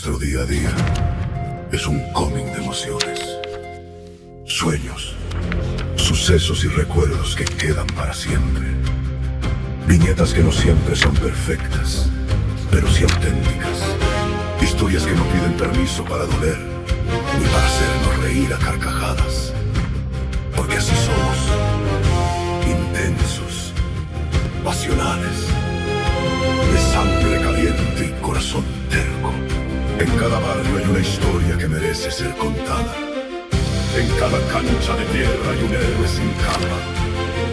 Nuestro día a día es un cómic de emociones, sueños, sucesos y recuerdos que quedan para siempre. Viñetas que no siempre son perfectas, pero sí auténticas. Historias que no piden permiso para doler, ni para hacernos reír a carcajadas. Porque así somos, intensos, pasionales, de sangre caliente y corazón terco. En cada barrio hay una historia que merece ser contada. En cada cancha de tierra hay un héroe sin capa.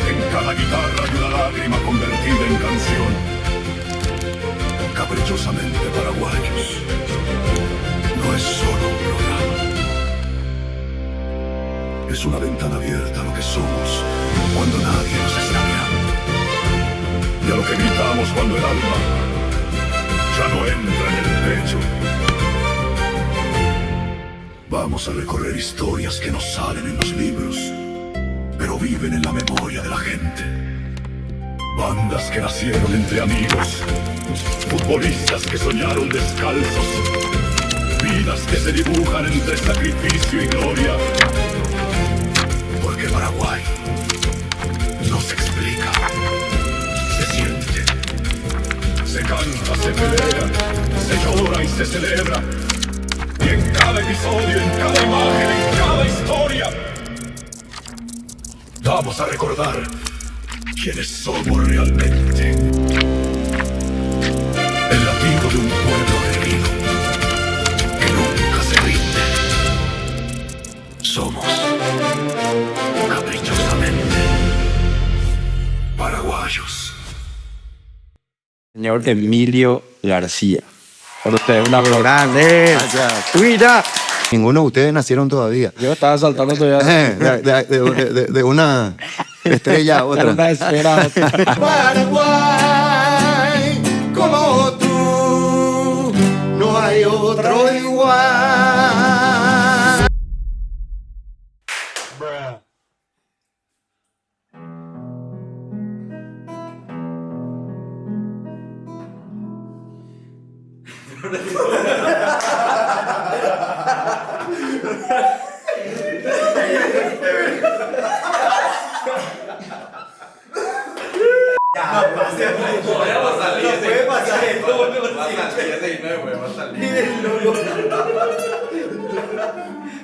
En cada guitarra hay una lágrima convertida en canción. Caprichosamente paraguayos. No es solo un programa. Es una ventana abierta a lo que somos cuando nadie nos está mirando. Y a lo que gritamos cuando el alma ya no entra en el pecho. Vamos a recorrer historias que no salen en los libros, pero viven en la memoria de la gente. Bandas que nacieron entre amigos, futbolistas que soñaron descalzos, vidas que se dibujan entre sacrificio y gloria. Porque Paraguay no se explica, se siente, se canta, se pelea, se llora y se celebra. Y en cada episodio, en cada imagen, en cada historia, vamos a recordar quiénes somos realmente. El latido de un pueblo guerrero que nunca se rinde. Somos caprichosamente paraguayos. Señor Emilio García. Por usted, una Grande. Mira. Ninguno de ustedes nacieron todavía. Yo estaba saltando todavía. De una estrella a otra. Una esfera a otra. Paraguay, como tú, no hay otro igual.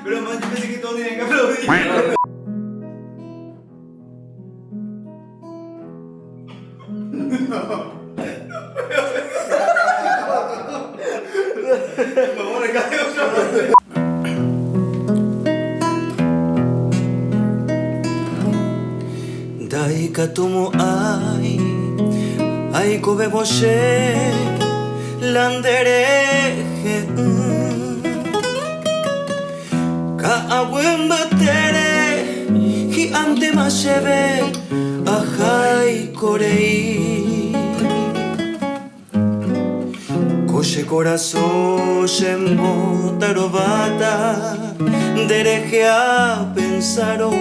Pero man, yo pensé que todos tenían que aplaudir. Daikatumo ai kobe boshe landereje ka aguen batere hi ante mashebe ahai korei koshe corazón shembo tarobata dereje a pensaro.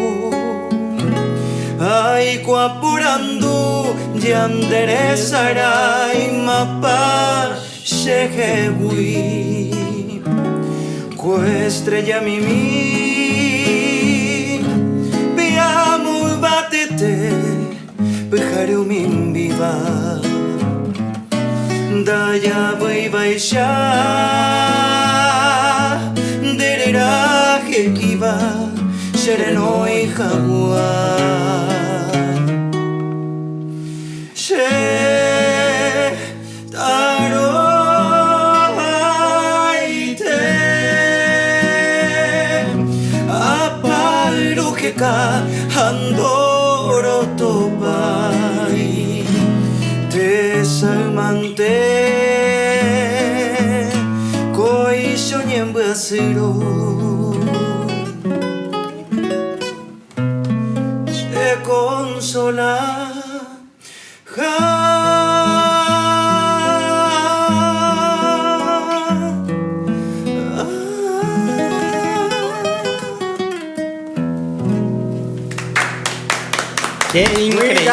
Ay, cuapurandu, yandere sarai mapa shehebui. Estrella mimi, piamu batete, pejareu min viva. Daya vai baisha, derera hekiva, serenoi jaguar. Andoro topai desalmante koisho nyembasiro se consola ¡Qué increíble!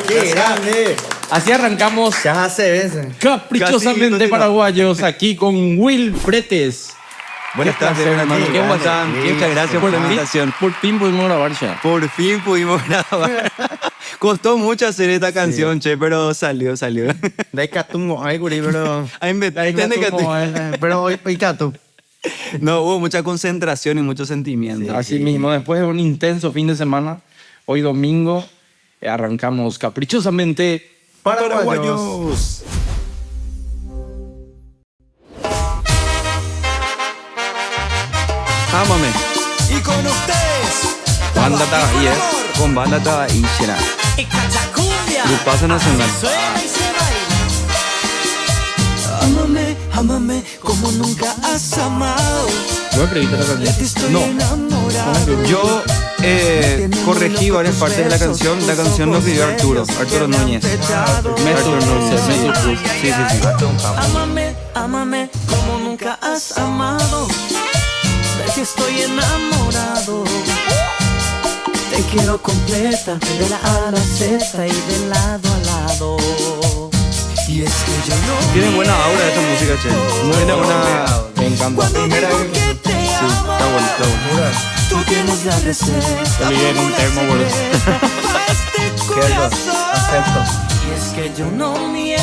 ¡Qué grande! Así arrancamos Ya hace veces. Caprichosamente Casi Paraguayos aquí con Will Fretes. Buenas Qué tardes, placer, hermano. hermano. ¿Cómo están? Sí, Muchas gracias por la invitación. Por fin pudimos grabar ya. Por fin pudimos grabar. Costó mucho hacer esta canción, che, pero salió. Dai catungo, ay, guri, pero. Pero hoy cato. No, hubo mucha concentración y mucho sentimiento. Así mismo, después de un intenso fin de semana, hoy domingo, arrancamos caprichosamente Paraguayos. Ámame. Y con ustedes, Banda Tabahí, con Banda Tabahí, será. y Cachacumbia. Grupazo nacional. Suena y se baila. Ámame, ámame como nunca has amado. ¿No me creíste la canción? De ti estoy No. enamorado. Yo corregí varias partes de la canción. La canción nos pidió Arturo Núñez. Meso Núñez, Meso Cruz. Sí. Ámame, ámame como nunca has amado. De ti estoy enamorado. Te quiero completa, de la A a la Z y de lado a lado. Y es que yo no Tiene buena aura esta música, che. Tiene buena. Me encanta. Cuando digo que te amo, Está bueno. tú tienes la receta. Yo ligué en un termo, boludo. Pa' este corazón. Y es que yo no miento.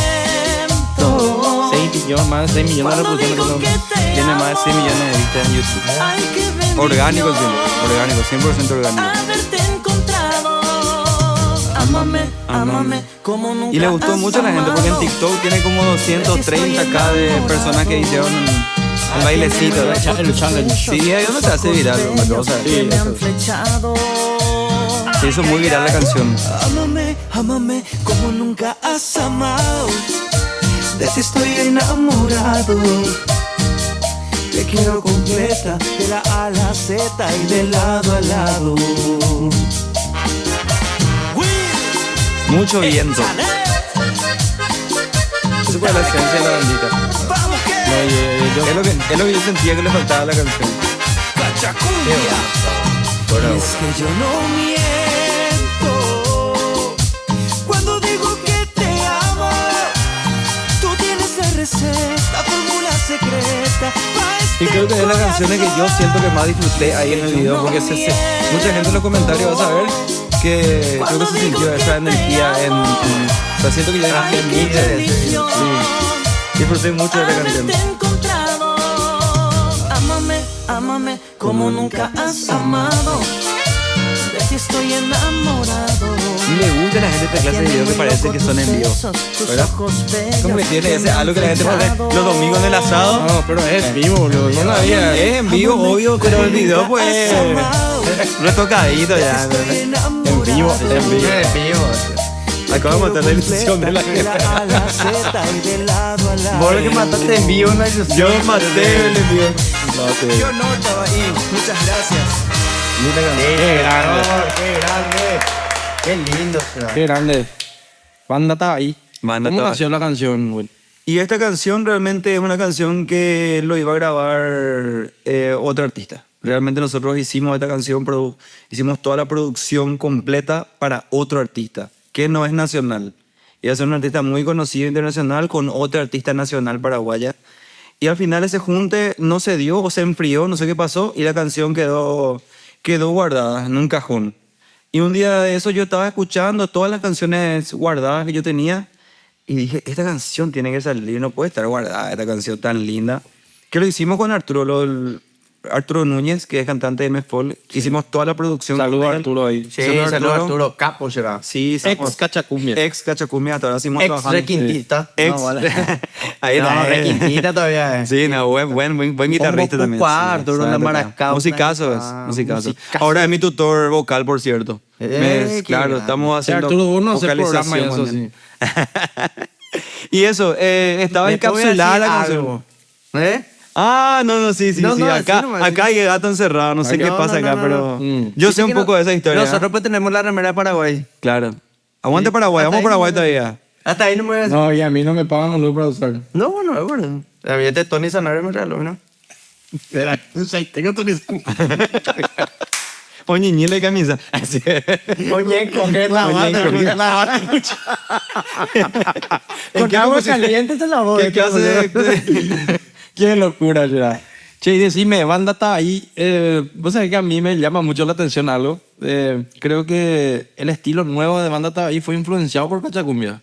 6 millones, más de 6 millones de Cuando reproducciones. digo que te Tiene más de 6 millones de vistas en YouTube. Ay, qué bendición. Orgánico tiene. Orgánico, 100% orgánico. Haberte encontrado. Ámame como nunca. Y le gustó has mucho a la gente porque en amado. TikTok tiene como 230k de personas que hicieron el bailecito. El challenge. Sí, ahí donde se hace viral, una cosa. Que me han flechado. Se hizo muy viral la canción. Ámame como nunca has amado. De ti estoy enamorado. Te quiero completa, de la A a la Z y de lado a lado. Mucho viento. Eso fue la esencia de la bandita. Vamos que Es lo que yo sentía que le faltaba a la canción. Cachacumbia. Y es que yo no miento cuando digo que te amo. Tú tienes la receta, fórmula secreta. Y creo que es de las canciones que yo siento que más disfruté ahí en el video porque mucha gente en los comentarios va a saber que creo que se sintió esa energía o sea, siento que yo disfruté mucho de eso. Sí, disfruté mucho de la canción. Ámame como nunca has amado. De ti estoy enamorado. Y le gusta a la gente esta clase de videos que parece que son en vivo, ¿verdad? Como que tiene ese algo que la gente pone los domingos en el asado. No, pero es vivo, boludo. No la había. Es en vivo, obvio, pero el video pues retocadito ya. En vivo. Acabo de matar la ilusión de la gente. Vos lo que mataste en vivo, no es Yo maté el envío. Yo no estaba ahí. Muchas gracias. Qué grande. Qué grande. Qué lindo será. Qué grande. Banda estaba ahí. Banda ¿Cómo estaba nació la canción, güey? Y esta canción realmente es una canción que lo iba a grabar otro artista. Realmente nosotros hicimos esta canción, hicimos toda la producción completa para otro artista, que no es nacional. Iba a ser un artista muy conocido internacional con otro artista nacional paraguaya. Y al final ese junte no se dio o se enfrió, no sé qué pasó, y la canción quedó guardada en un cajón. Y un día de eso yo estaba escuchando todas las canciones guardadas que yo tenía y dije, esta canción tiene que salir, no puede estar guardada, esta canción tan linda. Que lo hicimos con Arturo Núñez, que es cantante de M-Folk. Hicimos toda la producción. Saludos con a él. Arturo ahí. Sí, Saludos a saludos Arturo. Arturo. Capo será. Sí, Ex Cachacumbia. Ex Cachacumbia, hasta ahora seguimos Ex trabajando. requintista. Ex. No, vale. Ahí No, está. requintista todavía es. Sí, no, buen guitarrista también. Arturo, Sí, la sabe tocar. maracao. Musicazo es, musicazo. Ahora es mi tutor vocal, por cierto. Qué Claro, grande. estamos haciendo Arturo, vos no haces vocalización programa y eso, con él. Y eso, estaba Después voy a encapsulada la decir canción. algo. ¿Eh? Ah, no, sí. No, no, acá, así nomás, acá hay gato encerrado, no sé No, qué pasa no, acá, no, pero no. yo Sí, sé un que poco de esa historia. Nosotros pues tenemos la remera de Paraguay. Claro. Aguante Paraguay, Hasta vamos a ahí Paraguay no- todavía. Hasta ahí no me voy a decir. No, y a mí no me pagan un lucro para usar. No, bueno, es bueno. La billete de Tony Sanabria me regaló, ¿no? Tengo tu Oñiñile camisa. Así. Oye, coger la banda, coger la banda. Con agua caliente se lavó. ¿Qué clase de- Qué locura, ya. Che, y decime, banda está ahí. Vos sabés que a mí me llama mucho la atención algo. Creo que el estilo nuevo de banda está ahí fue influenciado por Cachacumbia.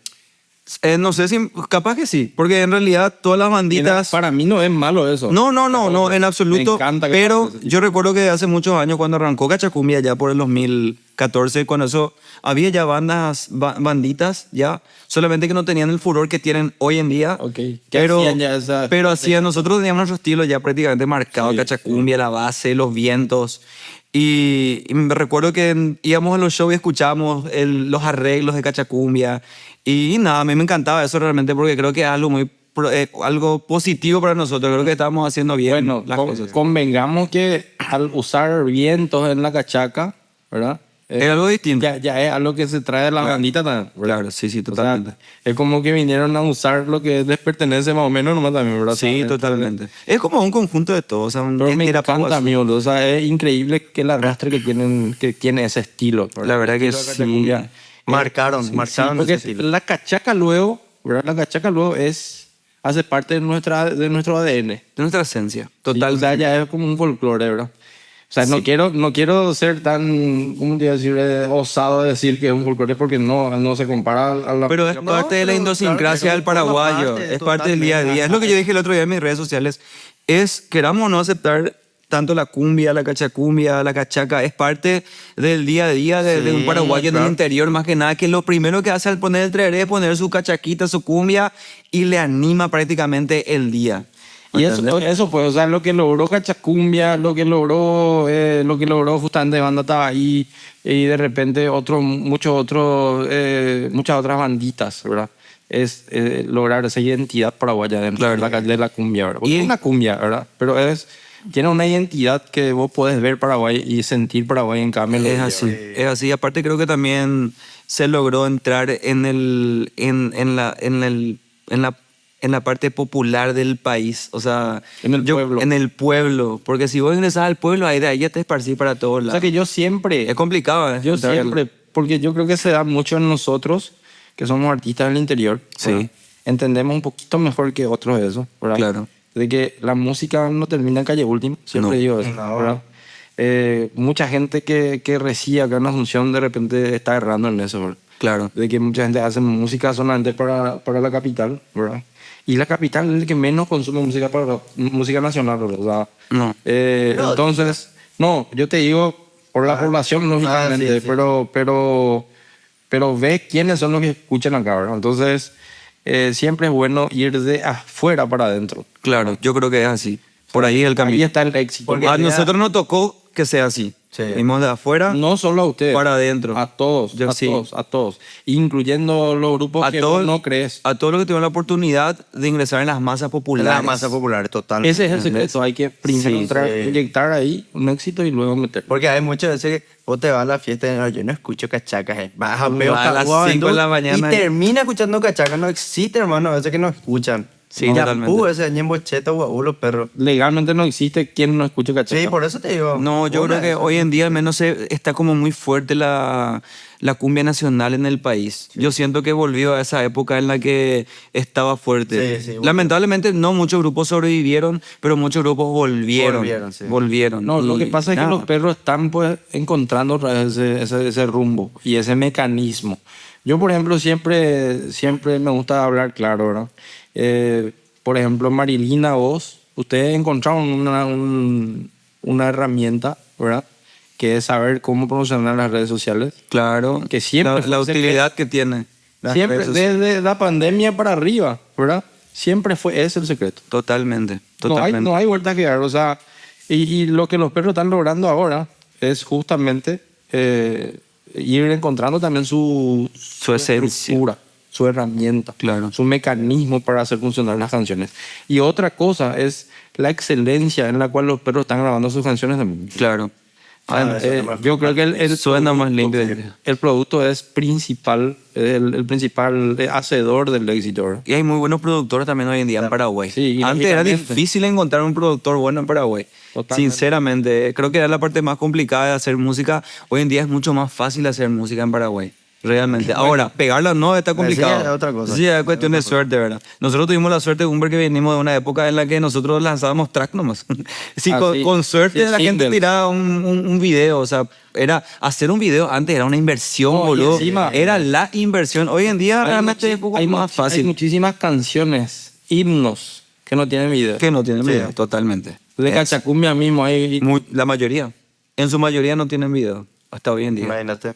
No sé si, capaz que sí, porque en realidad todas las banditas... Para mí no es malo eso. No, en absoluto. Me encanta que Pero pase eso. yo recuerdo que hace muchos años cuando arrancó Cachacumbia, ya por el 2014, cuando eso había ya banditas, ya, solamente que no tenían el furor que tienen hoy en día. Ok. ¿Qué Pero, hacían ya esa- pero hacían, nosotros teníamos nuestro estilo ya prácticamente marcado, Sí, Cachacumbia, la base, los vientos. Y me recuerdo que íbamos a los shows y escuchábamos los arreglos de Cachacumbia. Y nada, a mí me encantaba eso realmente porque creo que es algo muy algo positivo para nosotros. Creo que estábamos haciendo bien Bueno, las cosas. convengamos que al usar vientos en la cachaca, ¿verdad? Es algo distinto. Ya es algo que se trae de la bandita también. ¿verdad? Claro, sí, O sea, totalmente. es como que vinieron a usar lo que les pertenece más o menos nomás también, ¿verdad? Sí, totalmente. Es como un conjunto de todo. O sea, Pero me era encanta, amigo. O sea, es increíble que el arrastre que tiene ese estilo. ¿verdad? La verdad que El estilo de sí. Cachacumbia. Marcaron Porque ese estilo. la cachaca luego, ¿verdad? La cachaca luego hace parte de nuestro ADN. De nuestra esencia. Total, o sea, ya es como un folclore, ¿verdad? O sea, no quiero ser tan, ¿cómo te iba a decir? Osado de decir que es un folclore porque no se compara a la... Pero es parte de la pero idiosincrasia claro, del paraguayo. parte, Es parte del día a día. Es lo que yo dije el otro día en mis redes sociales. Queramos o no aceptar tanto la cumbia, la cachacumbia, la cachaca, es parte del día a día de un Sí, paraguayo en el claro. interior, más que nada, que lo primero que hace al poner el treré es poner su cachaquita, su cumbia y le anima prácticamente el día. Y eso pues, o sea, lo que logró Cachacumbia, lo que logró justamente Banda estaba ahí y de repente muchas otras banditas, ¿verdad? Es lograr esa identidad paraguaya dentro de la cumbia, ¿verdad? Porque Y- es una cumbia, ¿verdad? Pero tiene una identidad que vos podés ver Paraguay y sentir Paraguay en cada melodía. Es así, es así. Aparte creo que también se logró entrar en la parte popular del país, o sea, En el pueblo. En el pueblo, porque si vos ingresás al pueblo, ahí de ahí ya te esparcís para todos O lados. sea que yo siempre... Es complicado, ¿eh? Yo Entrar- siempre, porque yo creo que se da mucho en nosotros, que somos artistas del interior. Sí. ¿verdad? Entendemos un poquito mejor que otros eso, ¿verdad? Claro. De que la música no termina en Calle Última, siempre No. digo eso, ¿verdad? Mucha gente que reside acá en Asunción de repente está errando en eso, ¿verdad? Claro. De que mucha gente hace música solamente para la capital, ¿verdad? Y la capital es el que menos consume música nacional, ¿verdad? O sea, No. entonces, no, yo te digo por la población, lógicamente, sí. pero ve quiénes son los que escuchan acá, ¿verdad? Entonces, siempre es bueno ir de afuera para adentro. Claro, yo creo que es así. Por ahí el camino. Ahí está el éxito. Porque A nosotros nos tocó que sea así. Sí. Vimos de afuera No solo a ustedes. para adentro. A todos, Yo sí. a todos. Incluyendo los grupos que vos no crees. A todos los que tuvieron la oportunidad de ingresar en las masas populares. La masa popular, total. Ese es el secreto. Hay que primero Sí, sí. inyectar ahí un éxito y luego meter. Porque hay muchas veces que vos te vas a la fiesta y no, yo no escucho cachacas. Vas a ver Va a las 5 de la mañana. y termina escuchando cachacas. No existe, hermano, a veces que no escuchan. Sí, ya totalmente. ese ñembo cheta, los perros. Legalmente no existe quien no escuche cachaca. Sí, por eso te digo. No, yo creo que hoy en día al menos está como muy fuerte la cumbia nacional en el país. Yo siento que volvió a esa época en la que estaba fuerte. Sí, sí, Lamentablemente no muchos grupos sobrevivieron, pero muchos grupos volvieron. Sí. Volvieron. No, lo Y que pasa es que nada. los perros están pues encontrando otra vez ese rumbo y ese mecanismo. Yo, por ejemplo, siempre me gusta hablar claro, ¿verdad? Por ejemplo, Marilina, vos, ustedes encontraron una herramienta, ¿verdad? Que es saber cómo promocionar las redes sociales. Claro, Que siempre la fue utilidad que tiene. las Siempre, redes sociales. desde la pandemia para arriba, ¿verdad? Siempre fue ese el secreto. Totalmente, No totalmente. hay vuelta que dar. O sea, y lo que los perros están logrando ahora es justamente ir encontrando también su esencia. estructura, su herramienta, Claro. su mecanismo para hacer funcionar las canciones. Y otra cosa es la excelencia en la cual los perros están grabando sus canciones también. Claro. Yo creo que Suena más lindo. el producto es principal, el principal hacedor del éxito, ¿verdad? Y hay muy buenos productores también hoy en día en Paraguay. Sí, y Antes era lógicamente. difícil encontrar un productor bueno en Paraguay. Totalmente. Sinceramente, creo que era la parte más complicada de hacer música. Hoy en día es mucho más fácil hacer música en Paraguay. Realmente. Ahora, pegarla no está complicado. sí, es otra cosa. Sí, es cuestión de suerte, ¿verdad? Nosotros tuvimos la suerte, Humber, que venimos de una época en la que nosotros lanzábamos track nomás. Sí, Ah, con, sí. con suerte Sí, la gente singles. tiraba un video. O sea, era hacer un video antes era una inversión, No, y boludo. encima- Era la inversión. Hoy en día realmente es un poco más Hay fácil. muchísimas canciones, himnos, que no tienen video. Que no tienen video, totalmente. De Cachacumbia mismo hay... La mayoría. En su mayoría no tienen video. Hasta hoy en día. Imagínate.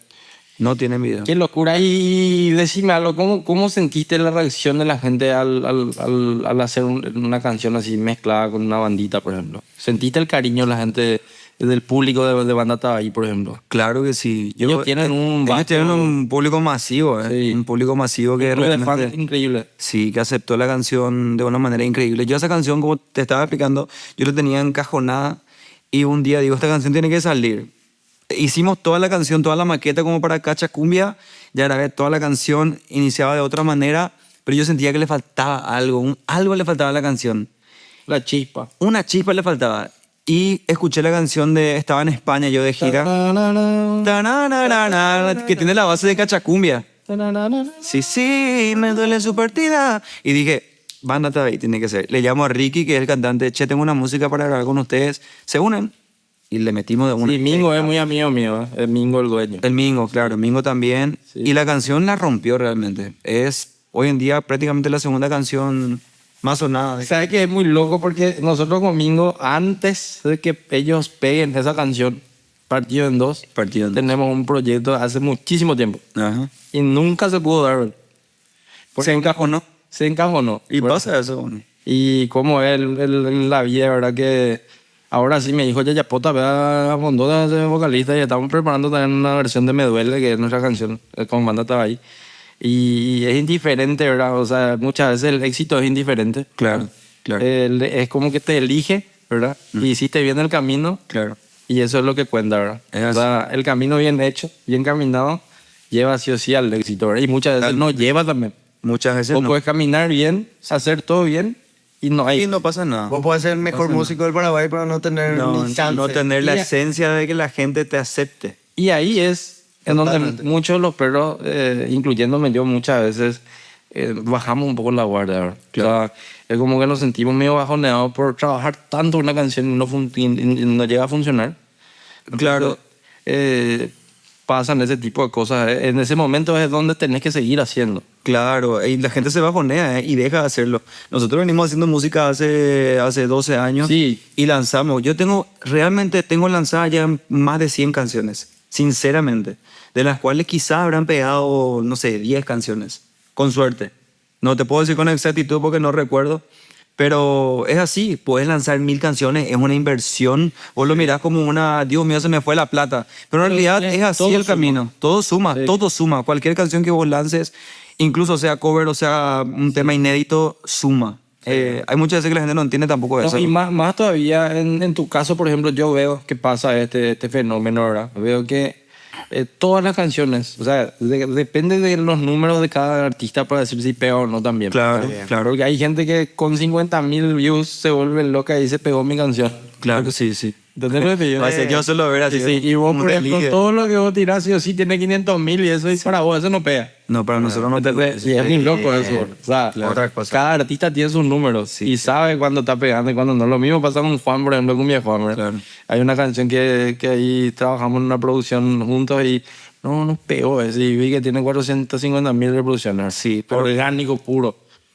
No tienen video. Qué locura. Y decime algo, ¿cómo sentiste la reacción de la gente al hacer una canción así mezclada con una bandita, por ejemplo? ¿Sentiste el cariño de la gente, del público de Banda Tabaí, por ejemplo? Claro que sí. Ellos tienen un ellos tienen un público masivo, ¿eh? Sí. Un público masivo que Un club de fans realmente... increíble. Sí, que aceptó la canción de una manera increíble. Yo esa canción, como te estaba explicando, yo la tenía encajonada y un día digo, esta canción tiene que salir. Hicimos toda la canción, toda la maqueta como para Cachacumbia, ya grabé toda la canción, iniciaba de otra manera, pero yo sentía que le faltaba algo, algo le faltaba a la canción. La chispa. Una chispa le faltaba. Y escuché la canción de, estaba en España yo de gira, que tiene la base de Cachacumbia. Sí, sí, me duele su partida. Y dije, Banda Tabaí tiene que ser. Le llamo a Ricky, que es el cantante, che, tengo una música para grabar con ustedes. Se unen y le metimos de una. Sí, Mingo es muy amigo mío, ¿eh? Es Mingo el dueño. El Mingo, claro, Mingo también. Sí. Y la canción la rompió realmente. Es hoy en día prácticamente la segunda canción más sonada. ¿Sabes que es muy loco? Porque nosotros con Mingo, antes de que ellos peguen esa canción, Partido en Dos, Partido en Dos. tenemos un proyecto hace muchísimo tiempo. Ajá. Y nunca se pudo dar. Se encajonó. Se encajonó. Y ¿verdad? pasa eso. Bueno. Y como él en la vida, ¿verdad? Que ahora sí me dijo, ya Pota, ve a Mondota, ese vocalista, y estamos preparando también una versión de Me Duele, que es nuestra canción, con Banda Tabaí. Y es indiferente, ¿verdad? O sea, muchas veces el éxito es indiferente. Claro, claro. Es como que te elige, ¿verdad? Y hiciste bien el camino, Claro. y eso es lo que cuenta, ¿verdad? Es O así. sea, el camino bien hecho, bien caminado, lleva sí o sí al éxito, ¿verdad? Y muchas veces no lleva también. Muchas veces O no. puedes caminar bien, hacer todo bien, y no hay... Y no pasa nada. Vos podés ser el mejor músico del Paraguay, pero no tener No, ni chance. no tener la Y- esencia de que la gente te acepte. Y ahí es en donde Totalmente. muchos de los perros, incluyéndome yo muchas veces, bajamos un poco la guardia, ¿verdad? Claro. O sea, es como que nos sentimos medio bajoneados por trabajar tanto una canción y y no llega a funcionar. Claro. Pasan ese tipo de cosas. En ese momento es donde tenés que seguir haciendo. Claro, y la gente se bajonea y deja de hacerlo. Nosotros venimos haciendo música hace 12 años Sí. y lanzamos. Yo realmente tengo lanzadas ya más de 100 canciones, sinceramente, de las cuales quizás habrán pegado, no sé, 10 canciones, con suerte. No te puedo decir con exactitud porque no recuerdo, pero es así, puedes lanzar 1000 canciones, es una inversión, vos lo mirás como una, Dios mío, se me fue la plata, pero en realidad es así todo el suma. camino, todo suma, Sí. todo suma, cualquier canción que vos lances, incluso sea cover o sea un tema inédito, suma. Hay muchas veces que la gente no entiende tampoco No, eso. y más todavía, en tu caso, por ejemplo, yo veo que pasa este fenómeno, ¿verdad? Veo que todas las canciones, o sea, depende de los números de cada artista para decir si pega o no también. Claro, ¿verdad? claro. Porque hay gente que con 50.000 views se vuelve loca y se pegó mi canción. Claro que sí, sí. ¿Entendés lo que yo? Va a ser yo solo ver así. Sí, sí. Y vos, un por ejemplo, delirio. todo lo que vos tirás, sí o sí, tiene 500.000 y eso, y para vos eso no pega. No, para nosotros no Entonces, sí, es muy loco eso. O sea, Otra cosa. cada artista tiene sus números y sabe cuándo está pegando y cuándo no. Lo mismo pasa con Juan, por ejemplo, con mi Juan. ¿verdad? Claro. Hay una canción que ahí trabajamos en una producción juntos y no nos pegó eso. Y vi que tiene 450.000 reproducciones. Sí, pero- orgánico puro.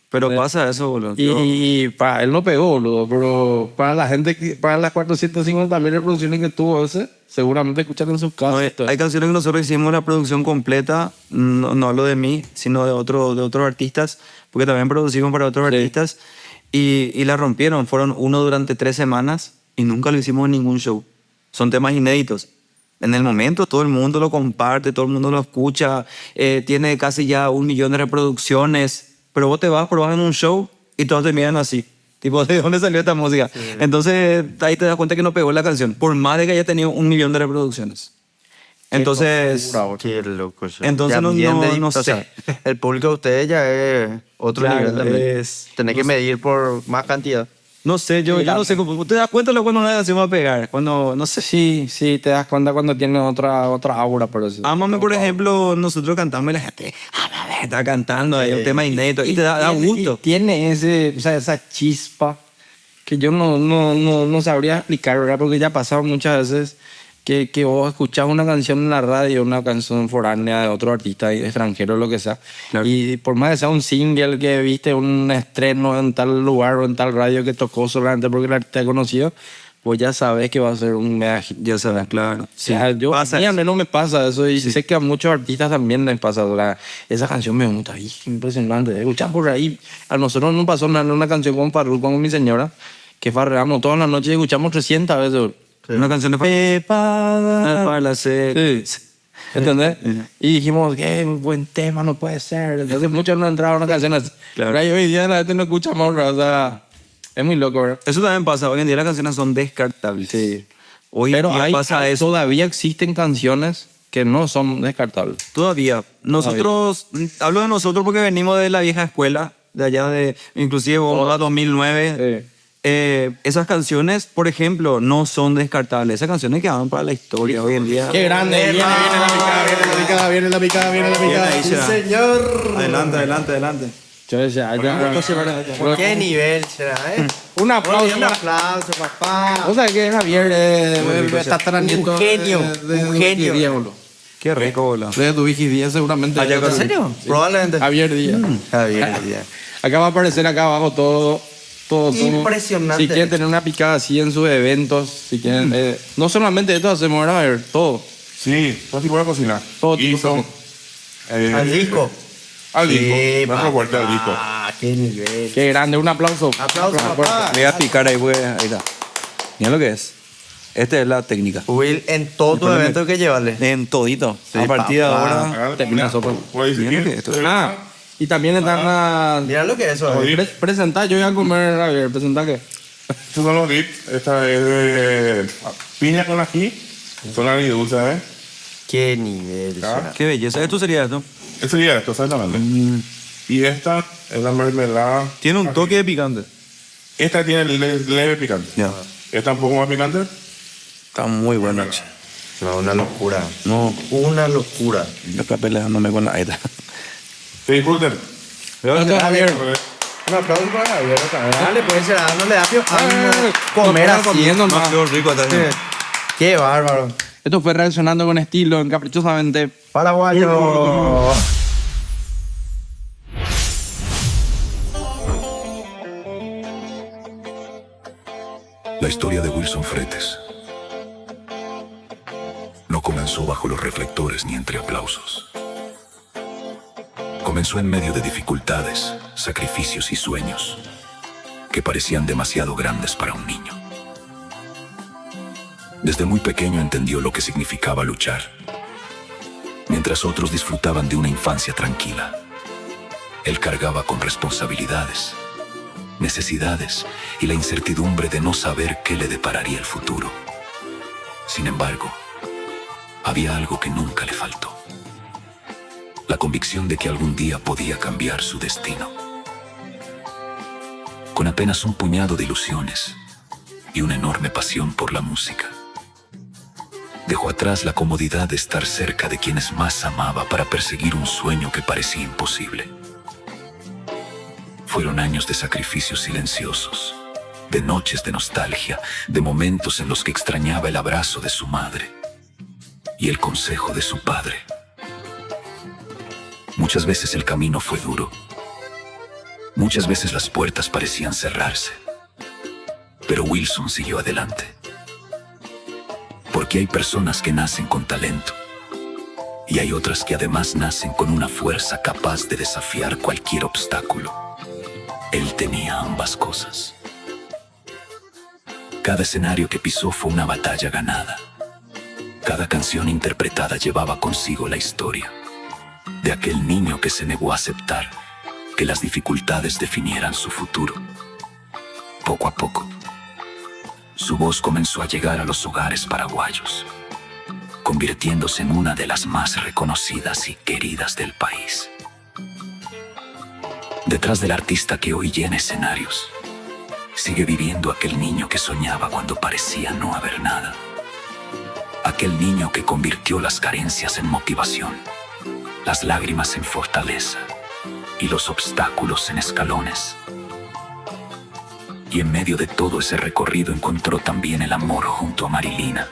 Pero pasa eso, boludo. Y para él no pegó, boludo, pero para la gente, para las 450.000 reproducciones que tuvo ese, seguramente escucharon en sus casas. Hay canciones que nosotros hicimos la producción completa, no hablo de mí, sino de otros artistas, porque también producimos para otros Sí. artistas, y la rompieron. Fueron uno durante 3 semanas y nunca lo hicimos en ningún show. Son temas inéditos. En el momento todo el mundo lo comparte, todo el mundo lo escucha, tiene casi ya 1 millón de reproducciones, pero vos te vas, probás en un show y todos te miran así. Tipo, ¿de dónde salió esta música? Entonces, ahí te das cuenta que no pegó la canción, por más de que haya tenido 1 millón de reproducciones. Entonces, Qué loco eso. Entonces Ya no- bien no- de- no o sea, sé. el público de ustedes ya es otro Claro, nivel también. es- Tenés que medir por más cantidad. no sé, yo no sé cómo. ¿Te das cuenta de cuando una canción va a pegar? Cuando, no sé. Sí, sí, te das cuenta cuando tiene otra aura, por eso. Ámame, por ejemplo, nosotros cantamos y la gente está cantando ahí un tema inédito y te da gusto. Y tiene ese, o sea, esa chispa que yo no sabría explicar, ¿verdad? Porque ya ha pasado muchas veces que vos escuchás una canción en la radio, una canción foránea de otro artista extranjero, lo que sea, Claro. y por más que sea un single que viste un estreno en tal lugar o en tal radio que tocó solamente porque el artista es conocido, pues ya sabes que va a ser un mega hit. Ya sabes, claro. O sea, yo, Pasa a mí al eso. menos me pasa eso y sé que a muchos artistas también les pasa. O sea, esa canción me gusta, y impresionante. Escuchar por ahí. A nosotros nos pasó una canción con Farruko, con mi señora, que farreamos todas las noches y escuchamos 300 veces. Una canción de para la sed. Sí. ¿Entendés? Y dijimos, qué buen tema, no puede ser. Entonces muchos no entraron a una canción así. Claro. Pero hoy día la gente no escucha más, o sea, es muy loco, ¿verdad? Eso también pasa. Hoy en día las canciones son descartables. Sí. Hoy Pero día pasa eso. todavía existen canciones que no son descartables. Todavía. Nosotros, hablo de nosotros porque venimos de la vieja escuela, de allá de, inclusive Bomba 2009. Esas canciones, por ejemplo, no son descartables. Esas canciones quedaron para la historia hoy en día. Qué grande. Viene la picada. Ahí Sí, será. señor. Adelante. Yo decía, ¿Qué nivel será, un aplauso. Un aplauso, papá. O sea que Javier está Un genio, un genio. Diego. Qué rico, bola. De tu Vigi Díaz seguramente. ¿En serio? Probablemente. Javier Díaz. Javier Díaz. Acá va a aparecer acá abajo todo. Impresionante. Si quieren tener una picada así en sus eventos, si quieren, no solamente esto hacemos, a ver, todo. Sí, todo tipo de cocina. Todo tipo Guiso, Al disco. al disco. Sí, Más fuerte al disco. Ah, qué nivel. Qué grande, un aplauso. Aplauso, papá. Me voy a picar ahí, güey. Ahí está. Mira lo que es. Esta es la técnica. Will, en todo tu evento que llevarle. En todito. Sí, a partir de papá. ahora. Hágale, Termina mira, sopa. puede Mira seguir. que esto- Ah, y también están a... Mira lo que es eso. Oye. Presentar, yo voy a comer, Javier, presentar qué. Estos son los dips. Esta es de piña con ají. Son agridulces, ¿eh? Qué nivel. será. Qué belleza. Esto sería esto. Eso sería esto, exactamente. Y esta es la mermelada. Tiene un toque de picante. Esta tiene leve picante. Ya. Esta un poco más picante. Está muy buena. No, una locura. No, Una locura. yo acá peleándome con la ETA. Que disfruten. Gracias, Javier. Un aplauso para Javier. Dale, puede ser, no le da pio. Comer así. comiendo No, más. qué rico está bien. Qué bárbaro. Esto fue reaccionando con estilo, caprichosamente. Paraguayo. La historia de Wilson Fretes no comenzó bajo los reflectores ni entre aplausos. Comenzó en medio de dificultades, sacrificios y sueños que parecían demasiado grandes para un niño. Desde muy pequeño entendió lo que significaba luchar, mientras otros disfrutaban de una infancia tranquila. Él cargaba con responsabilidades, necesidades y la incertidumbre de no saber qué le depararía el futuro. Sin embargo, había algo que nunca le faltó: la convicción de que algún día podía cambiar su destino. Con apenas un puñado de ilusiones y una enorme pasión por la música, dejó atrás la comodidad de estar cerca de quienes más amaba para perseguir un sueño que parecía imposible. Fueron años de sacrificios silenciosos, de noches de nostalgia, de momentos en los que extrañaba el abrazo de su madre y el consejo de su padre. Muchas veces el camino fue duro. Muchas veces las puertas parecían cerrarse. Pero Wilson siguió adelante. Porque hay personas que nacen con talento y hay otras que además nacen con una fuerza capaz de desafiar cualquier obstáculo. Él tenía ambas cosas. Cada escenario que pisó fue una batalla ganada. Cada canción interpretada llevaba consigo la historia de aquel niño que se negó a aceptar que las dificultades definieran su futuro. Poco a poco, su voz comenzó a llegar a los hogares paraguayos, convirtiéndose en una de las más reconocidas y queridas del país. Detrás del artista que hoy llena escenarios, sigue viviendo aquel niño que soñaba cuando parecía no haber nada. Aquel niño que convirtió las carencias en motivación, las lágrimas en fortaleza y los obstáculos en escalones. Y en medio de todo ese recorrido encontró también el amor junto a Marilina,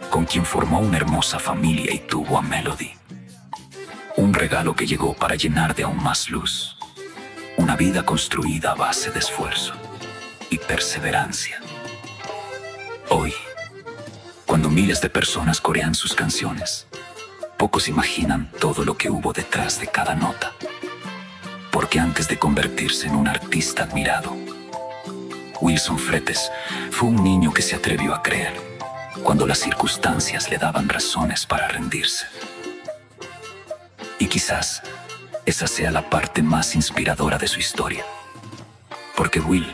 con quien formó una hermosa familia y tuvo a Melody. Un regalo que llegó para llenar de aún más luz, una vida construida a base de esfuerzo y perseverancia. Hoy, cuando miles de personas corean sus canciones, pocos imaginan todo lo que hubo detrás de cada nota. Porque antes de convertirse en un artista admirado, Wilson Fretes fue un niño que se atrevió a creer cuando las circunstancias le daban razones para rendirse. Y quizás esa sea la parte más inspiradora de su historia, porque Will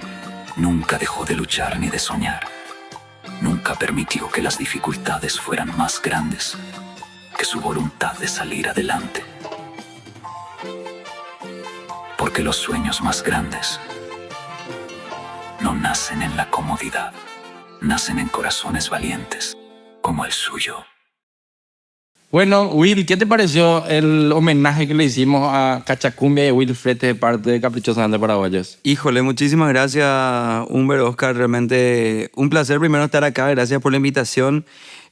nunca dejó de luchar ni de soñar. Nunca permitió que las dificultades fueran más grandes que su voluntad de salir adelante. Porque los sueños más grandes no nacen en la comodidad, nacen en corazones valientes, como el suyo. Bueno, Will, ¿qué te pareció el homenaje que le hicimos a Cachacumbia y Will Fretes de parte de Caprichosamente Paraguayos? Híjole, muchísimas gracias, Humber, Oscar. Realmente un placer primero estar acá. Gracias por la invitación.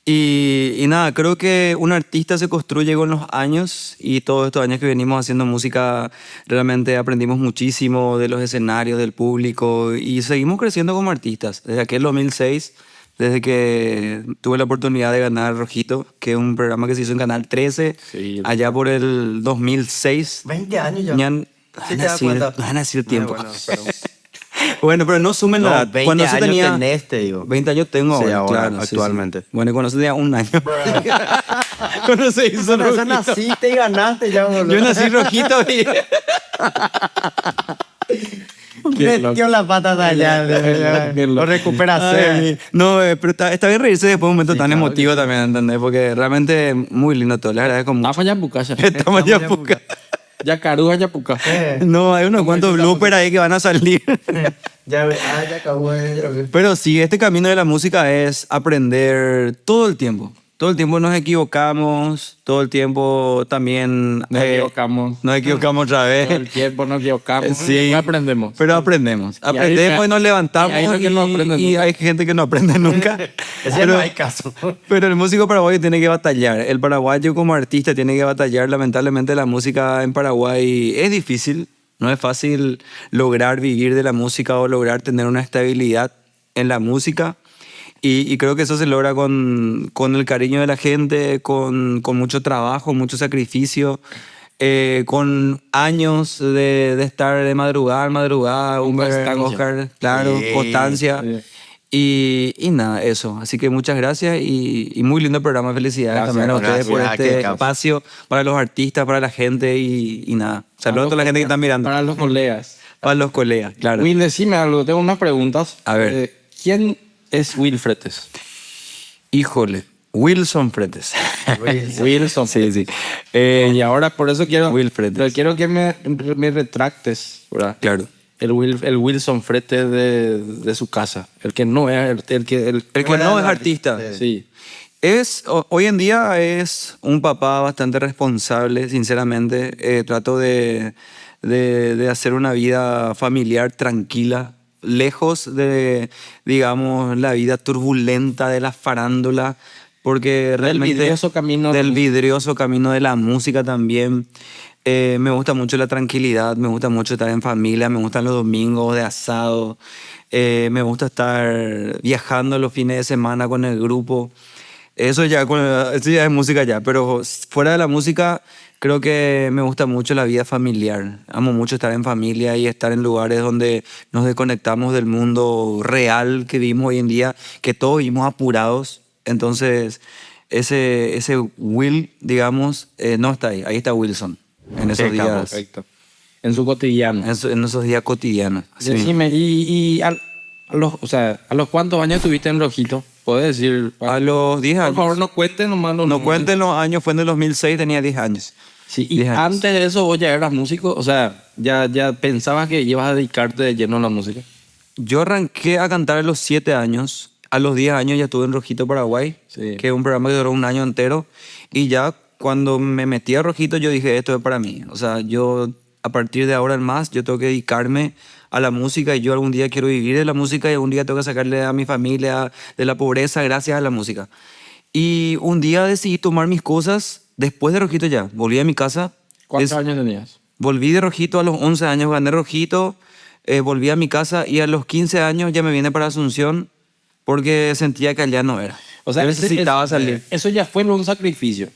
Y nada, creo que un artista se construye con los años y todos estos años que venimos haciendo música realmente aprendimos muchísimo de los escenarios, del público y seguimos creciendo como artistas. Desde aquel 2006, desde que tuve la oportunidad de ganar Rojito, que es un programa que se hizo en Canal 13, Sí. allá por el 2006. 20 años ya. Van te das cuenta. a decir tiempo. Bueno, pero... Bueno, pero no sumen la edad. 20 Cuando años eso tenía tenés, te digo. 20 años tengo Sí, ahora, ahora, claro, sí, actualmente. sí. Bueno, y cuando eso tenía un año. Cuando se hizo Cuando eso Rojito. naciste y ganaste ya, boludo. Yo nací Rojito y... Metió la pata de allá. Qué loco. Lo recuperaste. Ay, no, pero está bien reírse después de un momento Sí, tan claro emotivo que sí. también, ¿entendés? Porque realmente muy lindo todo. Les agradezco mucho. Estamos ya Pucaya. Estamos ya poca. Ya Caruja, ya Puca. No, hay unos cuantos bloopers ahí que van a salir. Ya acabó. Pero sí, este camino de la música es aprender todo el tiempo. Todo el tiempo nos equivocamos, todo el tiempo también... Nos equivocamos. Nos equivocamos otra Todo el vez. tiempo nos equivocamos. Sí. No aprendemos. Pero aprendemos. Y ahí- Aprendemos y nos levantamos. y hay gente que no aprende y nunca. hay gente que no aprende nunca. Ese no hay caso. Pero el músico paraguayo tiene que batallar. El paraguayo como artista tiene que batallar. Lamentablemente la música en Paraguay es difícil. No es fácil lograr vivir de la música o lograr tener una estabilidad en la música. Y creo que eso se logra con el cariño de la gente, con mucho trabajo, mucho sacrificio, con años de estar de madrugada en madrugada, Constancia. Oscar, claro, Sí, constancia. sí. Y nada, eso. Así que muchas gracias y muy lindo programa. Felicidades Gracias, también a ustedes por gracias. este Qué causa. espacio para los artistas, para la gente y nada. Saludos a toda la gente que está mirando. Para los colegas. Para los colegas, claro. Will, decime algo. Tengo unas preguntas. A ver. ¿Quién es Will Fretes? Híjole, Wilson Fretes. Wilson. Sí, sí. Y ahora por eso quiero... Will Fretes. pero quiero que me retractes, ¿verdad? Claro. El Wilson Fretes de su casa. El que no es... El que No es artista. Sí. Hoy en día es un papá bastante responsable, sinceramente. Trato de hacer una vida familiar tranquila, lejos de, digamos, la vida turbulenta de la farándula, porque realmente... vidrioso camino. Del vidrioso camino de la música también. Me gusta mucho la tranquilidad, me gusta mucho estar en familia, me gustan los domingos de asado, me gusta estar viajando los fines de semana con el grupo. Eso ya es música ya, pero fuera de la música creo que me gusta mucho la vida familiar. Amo mucho estar en familia y estar en lugares donde nos desconectamos del mundo real que vivimos hoy en día, que todos vivimos apurados. Entonces ese Will, digamos, no está ahí. Ahí está Wilson en esos días. Perfecto. en su cotidiano. en esos días cotidianos. Así mismo. Decime, o sea, ¿a los cuántos años estuviste en Rojito? ¿Puedes decir? A los 10 Por años. favor, no cuenten nomás los No números. cuenten los años, fue en el 2006, tenía 10 años. Sí, y 10 años. antes de eso vos ya eras músico, o sea, ya pensabas que ibas a dedicarte de lleno a la música. Yo arranqué a cantar a los 7 años. A los 10 años ya estuve en Rojito Paraguay, Sí. que es un programa que duró un año entero. Y ya cuando me metí a Rojito, yo dije, esto es para mí. O sea, yo a partir de ahora en más, yo tengo que dedicarme a la música y yo algún día quiero vivir de la música y algún día tengo que sacarle a mi familia de la pobreza gracias a la música. Y un día decidí tomar mis cosas después de Rojito ya. Volví a mi casa. ¿Cuántos años tenías? Volví de Rojito a los 11 años, gané Rojito, volví a mi casa y a los 15 años ya me vine para Asunción porque sentía que allá no era. O sea, yo necesitaba salir. Eso ya fue un sacrificio.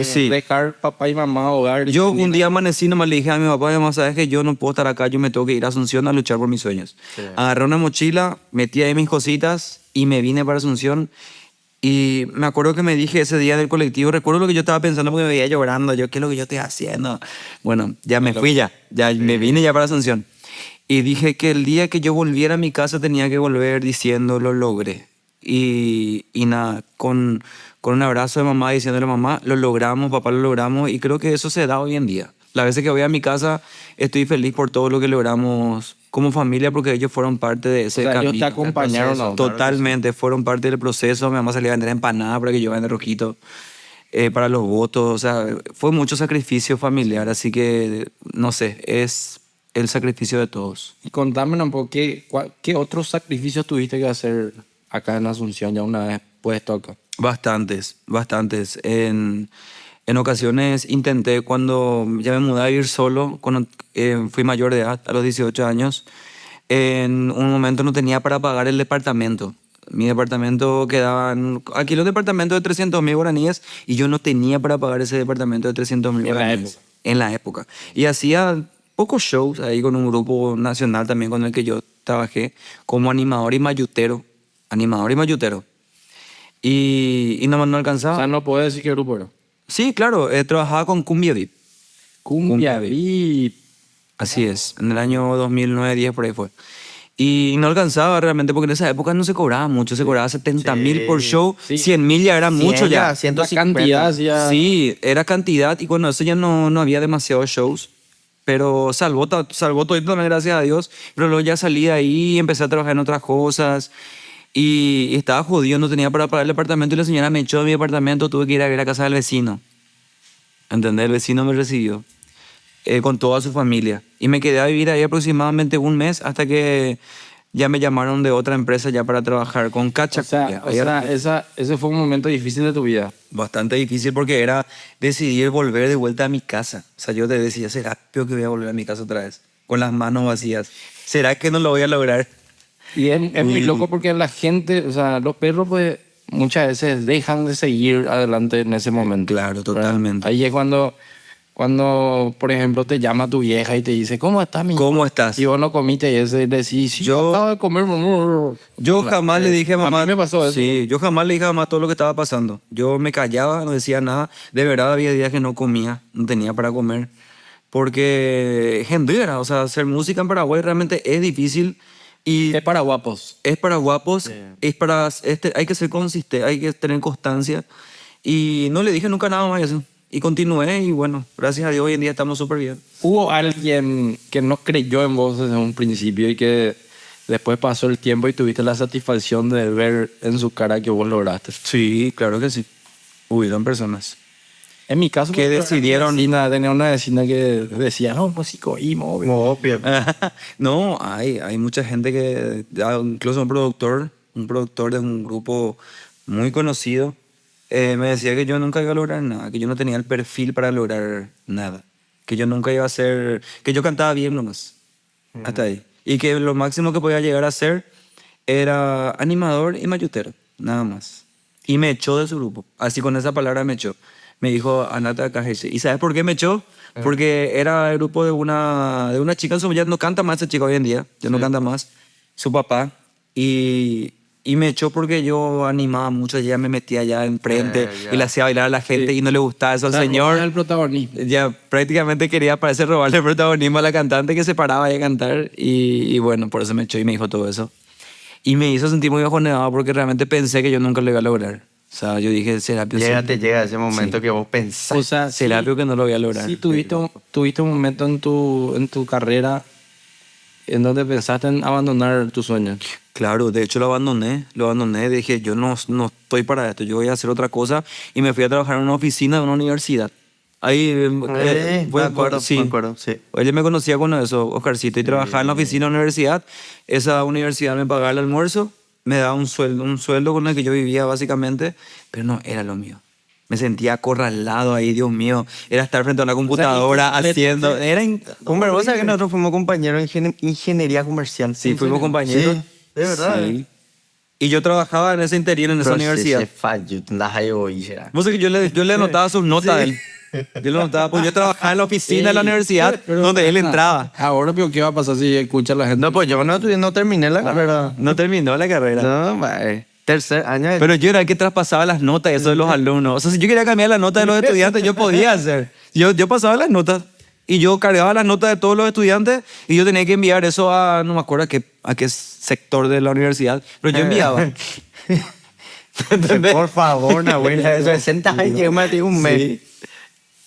Sí. Dejar papá y mamá, hogar. Yo un día amanecí, nomás le dije a mi papá y mamá, sabes que yo no puedo estar acá, yo me tengo que ir a Asunción a luchar por mis sueños. Agarré una mochila, metí ahí mis cositas y me vine para Asunción. Y me acuerdo que me dije ese día del colectivo, recuerdo lo que yo estaba pensando porque me veía llorando, yo, ¿qué es lo que yo estoy haciendo? Bueno, ya me fui ya me vine ya para Asunción. Y dije que el día que yo volviera a mi casa tenía que volver diciendo, lo logré. Y nada, con un abrazo de mamá diciéndole, mamá, lo logramos, papá, lo logramos. Y creo que eso se da hoy en día. Las veces que voy a mi casa estoy feliz por todo lo que logramos como familia porque ellos fueron parte de ese O sea, ellos camino. te acompañaron. ¿no? Totalmente, fueron parte del proceso. Mi mamá salía a vender empanadas para que yo venda Rojito, para los votos. O sea, fue mucho sacrificio familiar, así que, no sé, es el sacrificio de todos. Y contame un poco, ¿qué otros sacrificios tuviste que hacer acá en Asunción ya una vez puesto acá? Bastantes. En ocasiones intenté, cuando ya me mudé a vivir solo, cuando fui mayor de edad, a los 18 años, en un momento no tenía para pagar el departamento. Mi departamento quedaba... Alquilé un departamento de 300.000 guaraníes y yo no tenía para pagar ese departamento de 300.000 guaraníes. En la época. Y hacía pocos shows ahí con un grupo nacional también con el que yo trabajé como animador y mayutero. Y no alcanzaba. O sea, no puedo decir qué grupo era. Sí, claro, trabajaba con Cumbia Deep. Cumbia Beat. Así es, en el año 2009-10 por ahí fue. Y no alcanzaba realmente porque en esa época no se cobraba mucho, se cobraba 70.000 por show, Sí. 100.000 ya era mucho ya. 150. Cantidad ya. Sí, era cantidad y bueno, eso ya no había demasiados shows, pero salvó todo también, gracias a Dios. Pero luego ya salí de ahí y empecé a trabajar en otras cosas y estaba jodido, no tenía para pagar el apartamento y la señora me echó de mi apartamento, tuve que ir a ver a casa del vecino. ¿Entendés? El vecino me recibió con toda su familia y me quedé a vivir ahí aproximadamente un mes hasta que ya me llamaron de otra empresa ya para trabajar con Cacha. Ese fue un momento difícil de tu vida. Bastante difícil porque era decidir volver de vuelta a mi casa. O sea, yo te decía, ¿será peor que voy a volver a mi casa otra vez? Con las manos vacías. ¿Será que no lo voy a lograr? Y es muy loco porque la gente, o sea, los perros pues muchas veces dejan de seguir adelante en ese momento. Claro, totalmente. Ahí es cuando, por ejemplo, te llama tu vieja y te dice, ¿cómo estás, mi ¿Cómo estás? Y vos no comiste y ese decís, sí, Yo- acabo de comer. Yo jamás le dije a mamá... A mí me pasó eso. Sí, yo jamás le dije a mamá todo lo que estaba pasando. Yo me callaba, no decía nada. De verdad había días que no comía, no tenía para comer. Porque gente era, o sea, hacer música en Paraguay realmente es difícil y Es para guapos. es para guapos, hay que ser consistente, hay que tener constancia. Y no le dije nunca nada más eso. Y continué y bueno, gracias a Dios hoy en día estamos súper bien. Hubo alguien que no creyó en vos desde un principio y que después pasó el tiempo y tuviste la satisfacción de ver en su cara que vos lograste. Sí, claro que sí. Hubieron personas. En mi caso, Que por ejemplo, decidieron- tenía una vecina que decía, no, pues sí, cogimos. obvio". No, obvio. No, hay mucha gente que, incluso un productor de un grupo muy conocido, me decía que yo nunca iba a lograr nada, que yo no tenía el perfil para lograr nada, que yo nunca iba a ser, que yo cantaba bien nomás, hasta ahí. Y que lo máximo que podía llegar a ser era animador y mayutero, nada más. Y me echó de su grupo, así con esa palabra me echó. Me dijo, andate acá, Jesse. ¿Y sabes por qué me echó? Porque era el grupo de una chica, ya no canta más esa chica hoy en día, ya no canta más, su papá. Y Y me echó porque yo animaba mucho, ella me metía allá enfrente Ya. y le hacía bailar a la gente y no le gustaba eso al señor. El protagonismo. Ya prácticamente quería, parece, robarle el protagonismo a la cantante que se paraba ahí a cantar y bueno, por eso me echó y me dijo todo eso. Y me hizo sentir muy bajoneado porque realmente pensé que yo nunca lo iba a lograr. O sea, yo dije, Serapio, Llega ese momento Sí. que vos pensás. O sea, Serapio que no lo voy a lograr. sí tuviste un momento en tu carrera en donde pensaste en abandonar tus sueños. Claro, de hecho lo abandoné, dije, yo no estoy para esto, yo voy a hacer otra cosa y me fui a trabajar en una oficina de una universidad. Ahí, Me acuerdo, sí. Él me conocía con eso, Oscarcito, y trabajaba en la oficina de la universidad. Esa universidad me pagaba el almuerzo, me daba un sueldo con el que yo vivía básicamente, pero no era lo mío. Me sentía acorralado ahí, Dios mío. Era estar frente a una computadora haciendo... Hombre, vos sabés que nosotros fuimos compañeros en ingeniería comercial. Sí, fuimos compañeros. Sí, de verdad. Sí. Y yo trabajaba en ese interior, en esa universidad. Se falló, andás ahí hoy, será. Vos sabés que yo le anotaba sus notas a él. Yo le anotaba, pues yo trabajaba en la oficina de la universidad donde él entraba. Ahora, pero ¿qué va a pasar si escucha la gente? No, pues yo no terminé la carrera. No terminó la carrera. No, tercer año. Pero yo era el que traspasaba las notas, eso de los alumnos. O sea, si yo quería cambiar la nota de los estudiantes, yo podía hacer. Yo pasaba las notas y yo cargaba las notas de todos los estudiantes y yo tenía que enviar eso a, no me acuerdo a qué sector de la universidad, pero yo enviaba. ¿Entendés? Por favor, Nahuel. 60 años yo me tiré un mes. Sí.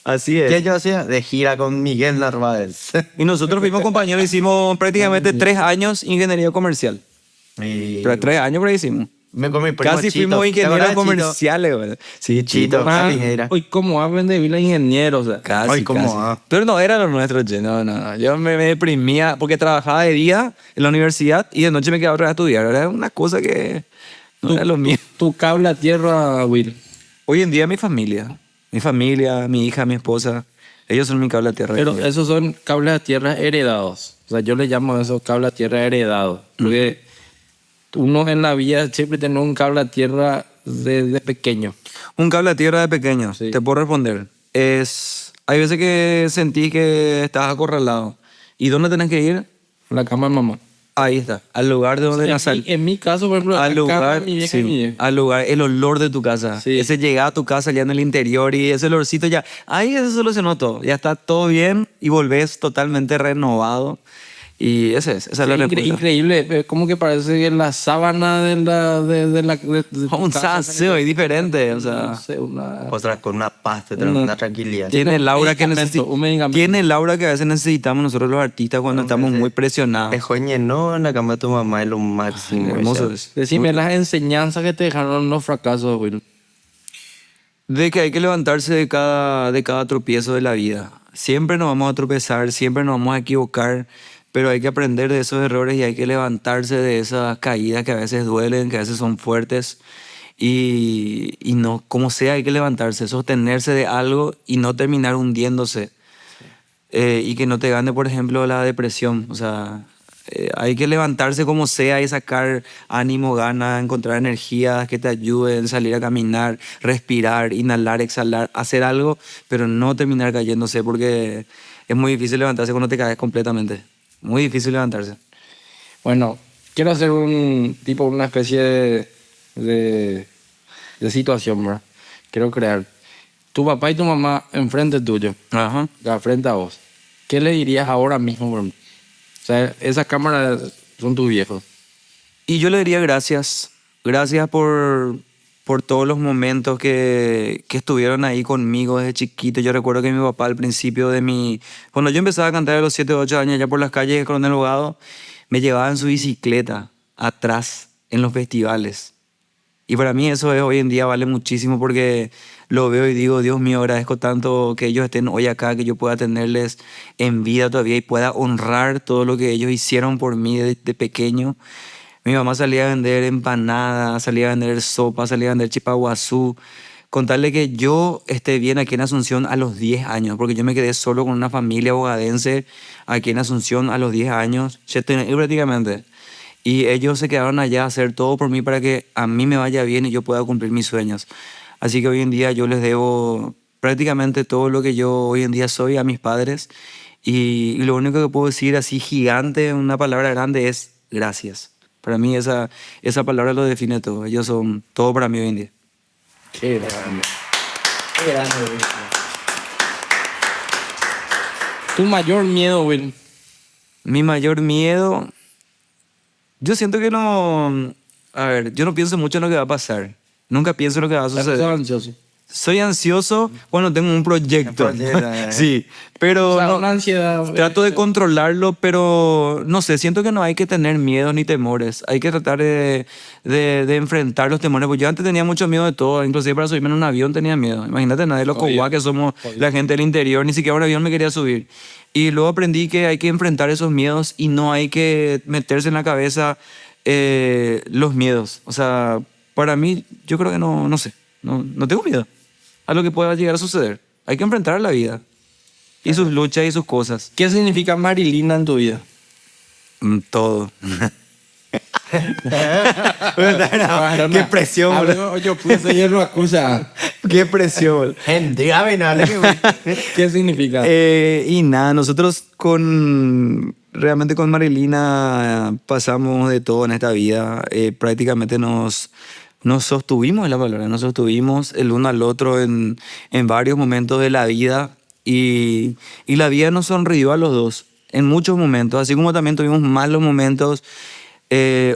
Así es. ¿Qué yo hacía? De gira con Miguel Narváez. Y nosotros fuimos compañeros, hicimos prácticamente 3 años ingeniería comercial. Y Pero 3 años por ahí hicimos. me comí primo Casi Chito. fuimos ¿Te ingenieros acordás de Chito? comerciales, güey. Sí, Chito. Ah, Tijera. hoy como hablan de Vila Ingeniero, o sea. Casi, Ay, ¿cómo casi. va? Pero no era lo nuestro, che. No. Yo me deprimía porque trabajaba de día en la universidad y de noche me quedaba otra vez a estudiar. Era una cosa que no era lo mío. Tu cable a tierra, Will. Hoy en día mi familia, mi hija, mi esposa, ellos son mi cable a tierra. Pero esos son cables a tierra heredados. O sea, yo le llamo a esos cables a tierra heredados. Porque uno en la vida siempre tiene un cable a tierra desde pequeño. Un cable a tierra de pequeño, Sí. te puedo responder. Hay veces que sentí que estás acorralado. ¿Y dónde tenés que ir? La cama de mamá. Ahí está, al lugar de donde nací. En mi caso, por ejemplo, Al la cama lugar, de mi vieja sí, y mi vieja. al lugar, el olor de tu casa. Sí. Ese llegar a tu casa ya en el interior y ese olorcito ya, ahí se solucionó todo. Ya está todo bien y volvés totalmente renovado. Y esa es la respuesta. Increíble, como que parece que la sábana de tu Un casa, saseo y diferente, o sea. no sé, una... Otra con una paz, te trae Una- una tranquilidad. Tiene el aura que un medicamento. Tiene el aura que a veces necesitamos nosotros los artistas cuando estamos muy presionados. Te no en la cama de tu mamá es lo máximo. Hermoso o sea. es. Decime las enseñanzas que te dejaron los fracasos, Will. De que hay que levantarse de cada tropiezo de la vida. Siempre nos vamos a tropezar, siempre nos vamos a equivocar, pero hay que aprender de esos errores y hay que levantarse de esas caídas que a veces duelen, que a veces son fuertes. Y no, como sea, hay que levantarse, sostenerse de algo y no terminar hundiéndose. Y que no te gane, por ejemplo, la depresión. O sea, hay que levantarse como sea y sacar ánimo, ganas, encontrar energías que te ayuden, salir a caminar, respirar, inhalar, exhalar, hacer algo, pero no terminar cayéndose porque es muy difícil levantarse cuando te caes completamente. Muy difícil levantarse. Bueno, quiero hacer una especie de situación, ¿verdad? Quiero crear tu papá y tu mamá enfrente tuyo, Ajá. frente a vos. ¿Qué le dirías ahora mismo, por ejemplo? O sea, esas cámaras son tus viejos. Y yo le diría gracias. Gracias por todos los momentos que estuvieron ahí conmigo desde chiquito. Yo recuerdo que mi papá al principio cuando yo empezaba a cantar a los 7 o 8 años ya por las calles de Coronel Bogado, me llevaba en su bicicleta atrás en los festivales. Y para mí eso hoy en día vale muchísimo porque lo veo y digo, Dios mío, agradezco tanto que ellos estén hoy acá, que yo pueda tenerles en vida todavía y pueda honrar todo lo que ellos hicieron por mí de pequeño. Mi mamá salía a vender empanadas, salía a vender sopa, salía a vender chipaguazú. Contarle que yo esté bien aquí en Asunción a los 10 años, porque yo me quedé solo con una familia bogadense aquí en Asunción a los 10 años, prácticamente. Y ellos se quedaron allá a hacer todo por mí para que a mí me vaya bien y yo pueda cumplir mis sueños. Así que hoy en día yo les debo prácticamente todo lo que yo hoy en día soy a mis padres. Y lo único que puedo decir así gigante, una palabra grande, es gracias. Para mí esa palabra lo define todo. Ellos son todo para mí hoy en día. Qué grande. Qué grande, Will. Tu mayor miedo, Will. Mi mayor miedo, yo siento que no, a ver, yo no pienso mucho en lo que va a pasar. Nunca pienso en lo que va a Estás suceder. ansioso. Soy ansioso cuando tengo un proyecto. proyecto, Sí, pero O sea, no- una ansiedad. trato de controlarlo, pero no sé, siento que no hay que tener miedos ni temores. Hay que tratar de enfrentar los temores. Porque yo antes tenía mucho miedo de todo, inclusive para subirme en un avión tenía miedo. Imagínate, nadie los Jodido. coguá que somos la gente del interior, ni siquiera a un avión me quería subir. Y luego aprendí que hay que enfrentar esos miedos y no hay que meterse en la cabeza los miedos. O sea, para mí, yo creo que no sé, no tengo miedo a lo que pueda llegar a suceder. Hay que enfrentar la vida y sus luchas y sus cosas. ¿Qué significa Marilina en tu vida? Todo. Qué presión, boludo. Yo puse hierro acusa. Qué presión. Gente, dígame nada. ¿Qué significa? Y nada, nosotros realmente con Marilina pasamos de todo en esta vida. Prácticamente nos sostuvimos en la palabra, nos sostuvimos el uno al otro en varios momentos de la vida y la vida nos sonrió a los dos en muchos momentos, así como también tuvimos malos momentos.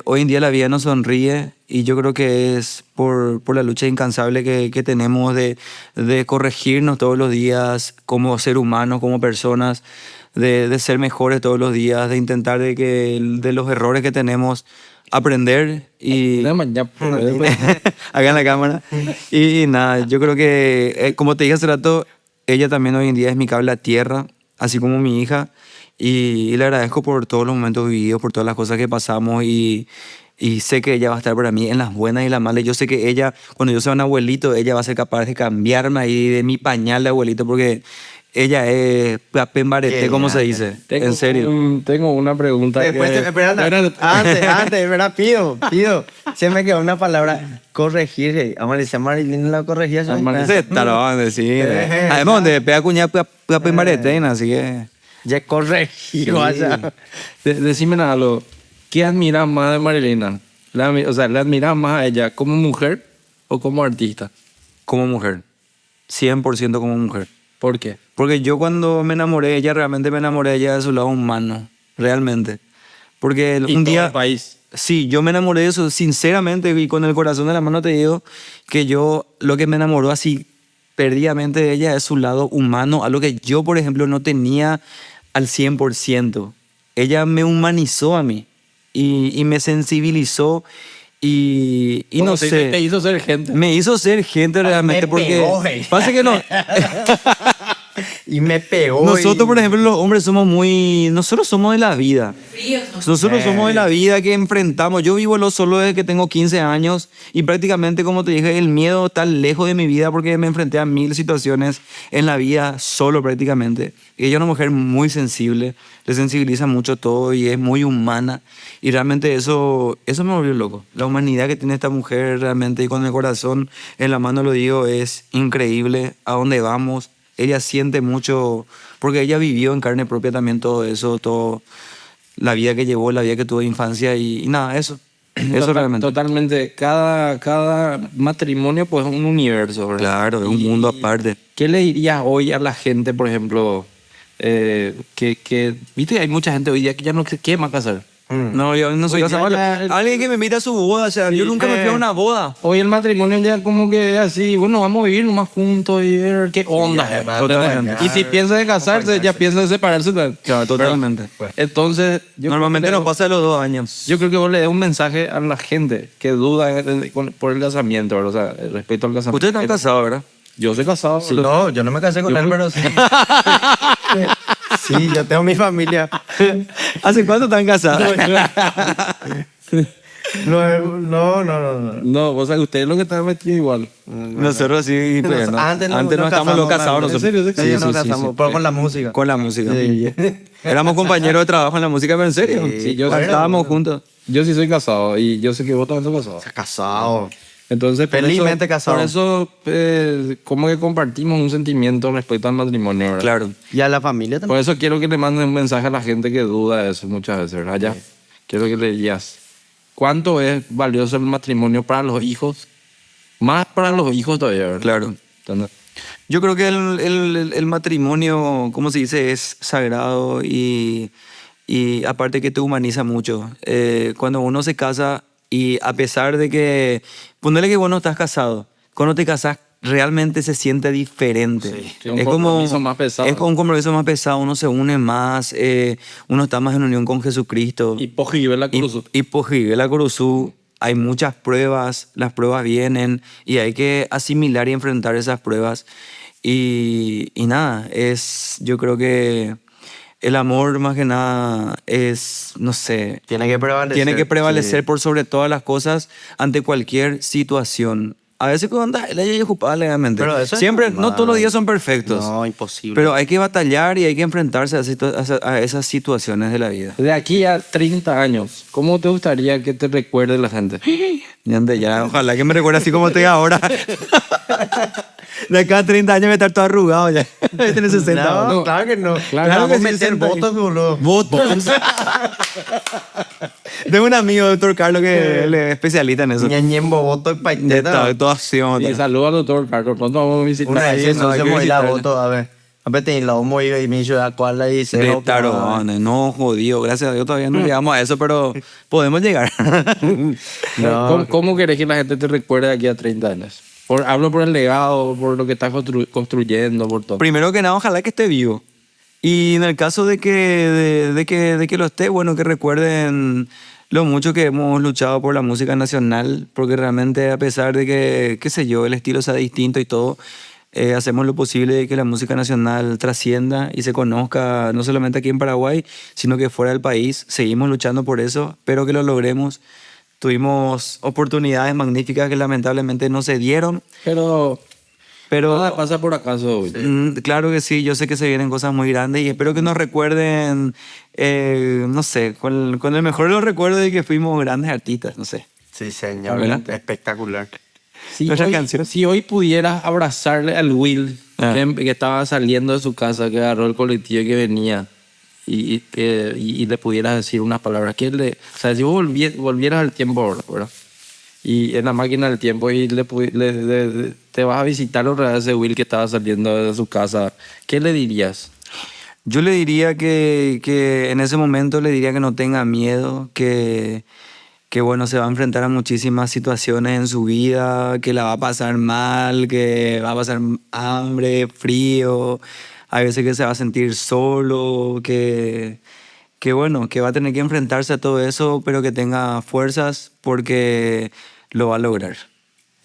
Hoy en día la vida nos sonríe y yo creo que es por la lucha incansable que tenemos de corregirnos todos los días como ser humanos, como personas, de ser mejores todos los días, de intentar de los errores que tenemos aprender y acá en la cámara. Y nada, yo creo que, como te dije hace rato, ella también hoy en día es mi cable a tierra, así como mi hija. Y le agradezco por todos los momentos vividos, por todas las cosas que pasamos y sé que ella va a estar para mí en las buenas y las malas. Yo sé que ella, cuando yo sea un abuelito, ella va a ser capaz de cambiarme ahí de mi pañal de abuelito porque ella es pembarete, como se dice. En serio. Tengo una pregunta. Después, antes, ¿verdad? Pido. Se me quedó una palabra, corregir. Amarilla Marilyn la corregía. Ese tarón, decir. Además, donde pega cuñada, pega pembarete, así que... Ya corregí, vaya. Decime algo. ¿Qué admiras más de Marilina? O sea, ¿le admiras más a ella como mujer o como artista? Como mujer. 100% como mujer. ¿Por qué? Porque yo cuando me enamoré de ella, realmente me enamoré de ella de su lado humano. Realmente. Porque Y un todo día... el país. Sí, yo me enamoré de eso, sinceramente, y con el corazón de la mano te digo que lo que me enamoró así perdidamente de ella es su lado humano, algo que yo, por ejemplo, no tenía al 100%. Ella me humanizó a mí y me sensibilizó y no Sí, sé. te hizo ser gente. Me hizo ser gente realmente me porque pegó, güey. pasa que no. Y me pegó. Nosotros, por ejemplo, los hombres nosotros somos de la vida. Nosotros somos de la vida que enfrentamos. Yo vivo lo solo desde que tengo 15 años y prácticamente, como te dije, el miedo está lejos de mi vida porque me enfrenté a 1000 situaciones en la vida solo prácticamente. Y ella es una mujer muy sensible, le sensibiliza mucho todo y es muy humana. Y realmente eso me volvió loco. La humanidad que tiene esta mujer realmente, y con el corazón en la mano lo digo, es increíble. A dónde vamos. Ella siente mucho, porque ella vivió en carne propia también todo eso, todo la vida que llevó, la vida que tuvo de infancia y nada, eso realmente. Totalmente. Cada matrimonio pues es un universo, ¿verdad? Claro, es un mundo aparte. ¿Qué le dirías hoy a la gente, por ejemplo, viste, hay mucha gente hoy día que ya no se quiere más casar? No, yo no soy Hoy casado. ya- Alguien que me invita a su boda, o sea, yo nunca me fui a una boda. Hoy el matrimonio ya como que es así, bueno, vamos a vivir nomás juntos y ver qué onda. Totalmente. Y si piensa de casarse, ya piensa de separarse. Claro, totalmente. Entonces, Normalmente creo nos pasa a los 2 años. Yo creo que vos le des un mensaje a la gente que duda por el casamiento, ¿verdad? O sea, respecto al casamiento. Ustedes están casados, ¿verdad? Yo soy casado. No, yo no me casé con Yo él, creo- pero sí. Sí, yo tengo mi familia. ¿Hace cuánto están casados? No. No, vos sabés, ustedes lo que están metidos igual. Nosotros sí, pero no. Antes no estábamos los casados nosotros. ¿En serio? Sí, nos casamos, pero con la música. Con la música. Sí. Éramos compañeros de trabajo en la música, pero en serio. Sí, yo- estábamos juntos. Yo sí soy casado y yo sé que vos también sos casado. Casado. Entonces, por Felizmente eso, casado. Por eso, como que compartimos un sentimiento respecto al matrimonio, ¿verdad? Claro. Y a la familia también. Por eso quiero que le manden un mensaje a la gente que duda de eso muchas veces, ¿verdad? Ya. Quiero que le digas. ¿cuánto es valioso el matrimonio para los hijos? Más para los hijos todavía, ¿verdad? Claro. ¿Entendés? Yo creo que el matrimonio, ¿cómo se dice? Es sagrado y aparte que te humaniza mucho. Cuando uno se casa y a pesar de que, ponele que vos no estás casado, cuando te casas realmente se siente diferente. Sí, un compromiso más pesado. Es como un compromiso más pesado, uno se une más, uno está más en unión con Jesucristo. Y pojive la cruz. Y pojive la cruzú. Hay muchas pruebas, las pruebas vienen y hay que asimilar y enfrentar esas pruebas. Y nada, yo creo que el amor más que nada es, no sé, Tiene que prevalecer. tiene que prevalecer Sí. por sobre todas las cosas ante cualquier situación. A veces cuando andas, ella es ocupada legalmente. Pero eso es siempre, no normal. todos los días son perfectos. No, imposible. Pero hay que batallar y hay que enfrentarse a esas situaciones de la vida. De aquí a 30 años, ¿cómo te gustaría que te recuerde la gente? Ya, ojalá que me recuerde así como estoy ahora. De acá a 30 años voy a estar todo arrugado ya. Voy a tener 60. No, no. claro que no. Claro Vamos que a sí, meter 60. votos, boludo. Votos. Tengo un amigo, doctor Carlos, que él es especialista en eso. Ñañembo, voto y De paiteta. toda acción. Y saludo al doctor Carlos. Pronto vamos a visitar. Una vez Eso, no hay se que me la visitarle. voto, a ver. A ver, te la vamos a ir y me hizo la cual y se De tarones, no jodido. Gracias a Dios todavía no llegamos a eso, pero podemos llegar. ¿Cómo querés que la gente te recuerde de aquí a 30 años? Hablo por el legado, por lo que estás construyendo, por todo. Primero que nada, ojalá que esté vivo. Y en el caso de que lo esté, bueno, que recuerden lo mucho que hemos luchado por la música nacional, porque realmente a pesar de que, qué sé yo, el estilo sea distinto y todo, hacemos lo posible de que la música nacional trascienda y se conozca no solamente aquí en Paraguay, sino que fuera del país. Seguimos luchando por eso, espero que lo logremos. Tuvimos oportunidades magníficas que lamentablemente no se dieron, Pero pero nada pasa por acaso hoy. claro que sí, yo sé que se vienen cosas muy grandes y espero que nos recuerden, no sé, con el mejor de los recuerdos de que fuimos grandes artistas, no sé. Sí, señor. ¿Verdad? Espectacular. Si Nuestra hoy, canción. si hoy pudieras abrazarle al Will, que estaba saliendo de su casa, que agarró el colectivo y que venía, y le pudieras decir unas palabras, o sea, si vos volvieras al tiempo ahora, ¿verdad? Y en la máquina del tiempo y te vas a visitar otra vez ese Will que estaba saliendo de su casa, ¿qué le dirías? Yo le diría que en ese momento le diría que no tenga miedo, que bueno, se va a enfrentar a muchísimas situaciones en su vida, que la va a pasar mal, que va a pasar hambre, frío, hay veces que se va a sentir solo, que bueno, que va a tener que enfrentarse a todo eso, pero que tenga fuerzas porque lo va a lograr.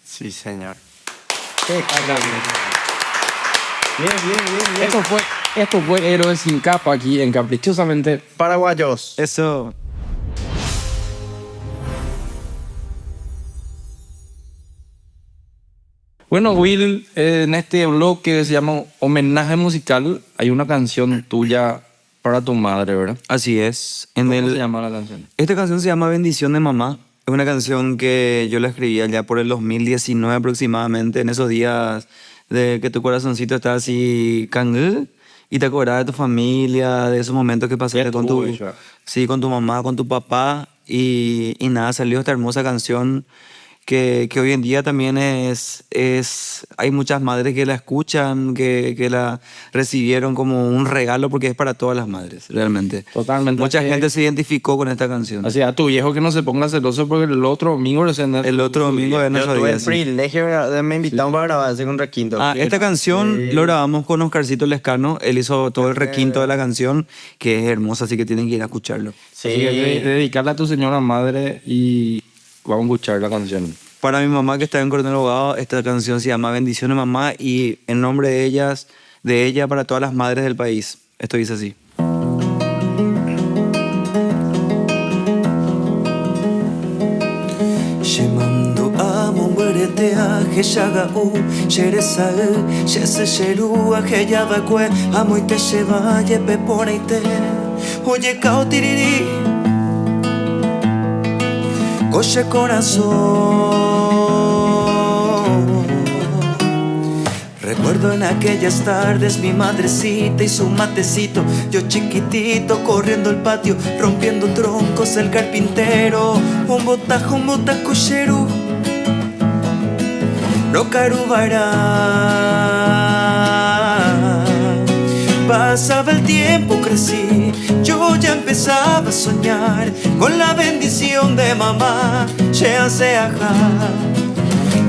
Sí, señor. Esto fue Héroes sin capa aquí en Caprichosamente. Paraguayos. Eso. Bueno, Will, en este bloque que se llama Homenaje Musical, hay una canción tuya para tu madre, ¿verdad? Así es. ¿Cómo se llama la canción? Esta canción se llama Bendición de Mamá. Es una canción que yo la escribí allá por el 2019 aproximadamente, en esos días de que tu corazoncito está así cangú y te acordás de tu familia, de esos momentos que pasaste con tu, sí, con tu mamá, con tu papá y nada, salió esta hermosa canción que hoy en día también hay muchas madres que la escuchan, que la recibieron como un regalo porque es para todas las madres, realmente. Totalmente. Mucha gente se identificó con esta canción. Así a tu viejo que no se ponga celoso porque el otro domingo El otro domingo de Yo nuestro tuve día. el sí. privilegio de me invitaron para grabar hacer un requinto. Esta canción lo grabamos con Oscarcito Lescano. Él hizo todo el requinto de la canción, que es hermosa, así que tienen que ir a escucharlo. Sí. Así que dedicarla a tu señora madre y vamos a escuchar la canción. Para mi mamá que está en Coronel Abogado, esta canción se llama Bendiciones Mamá y en nombre de ella para todas las madres del país. Esto dice así. Shemando amo muerete a Geshaga Sheresa Shese Sherua Heyabakwe amo y te lleva yepe poneite oye cao tiriri coche corazón recuerdo Recuerdo en aquellas tardes mi madrecita y su matecito, yo chiquitito corriendo el patio, rompiendo troncos el carpintero. Un botajo cheru, rocarubará. Pasaba el tiempo, crecí, yo ya empezaba a soñar con la bendición de mamá.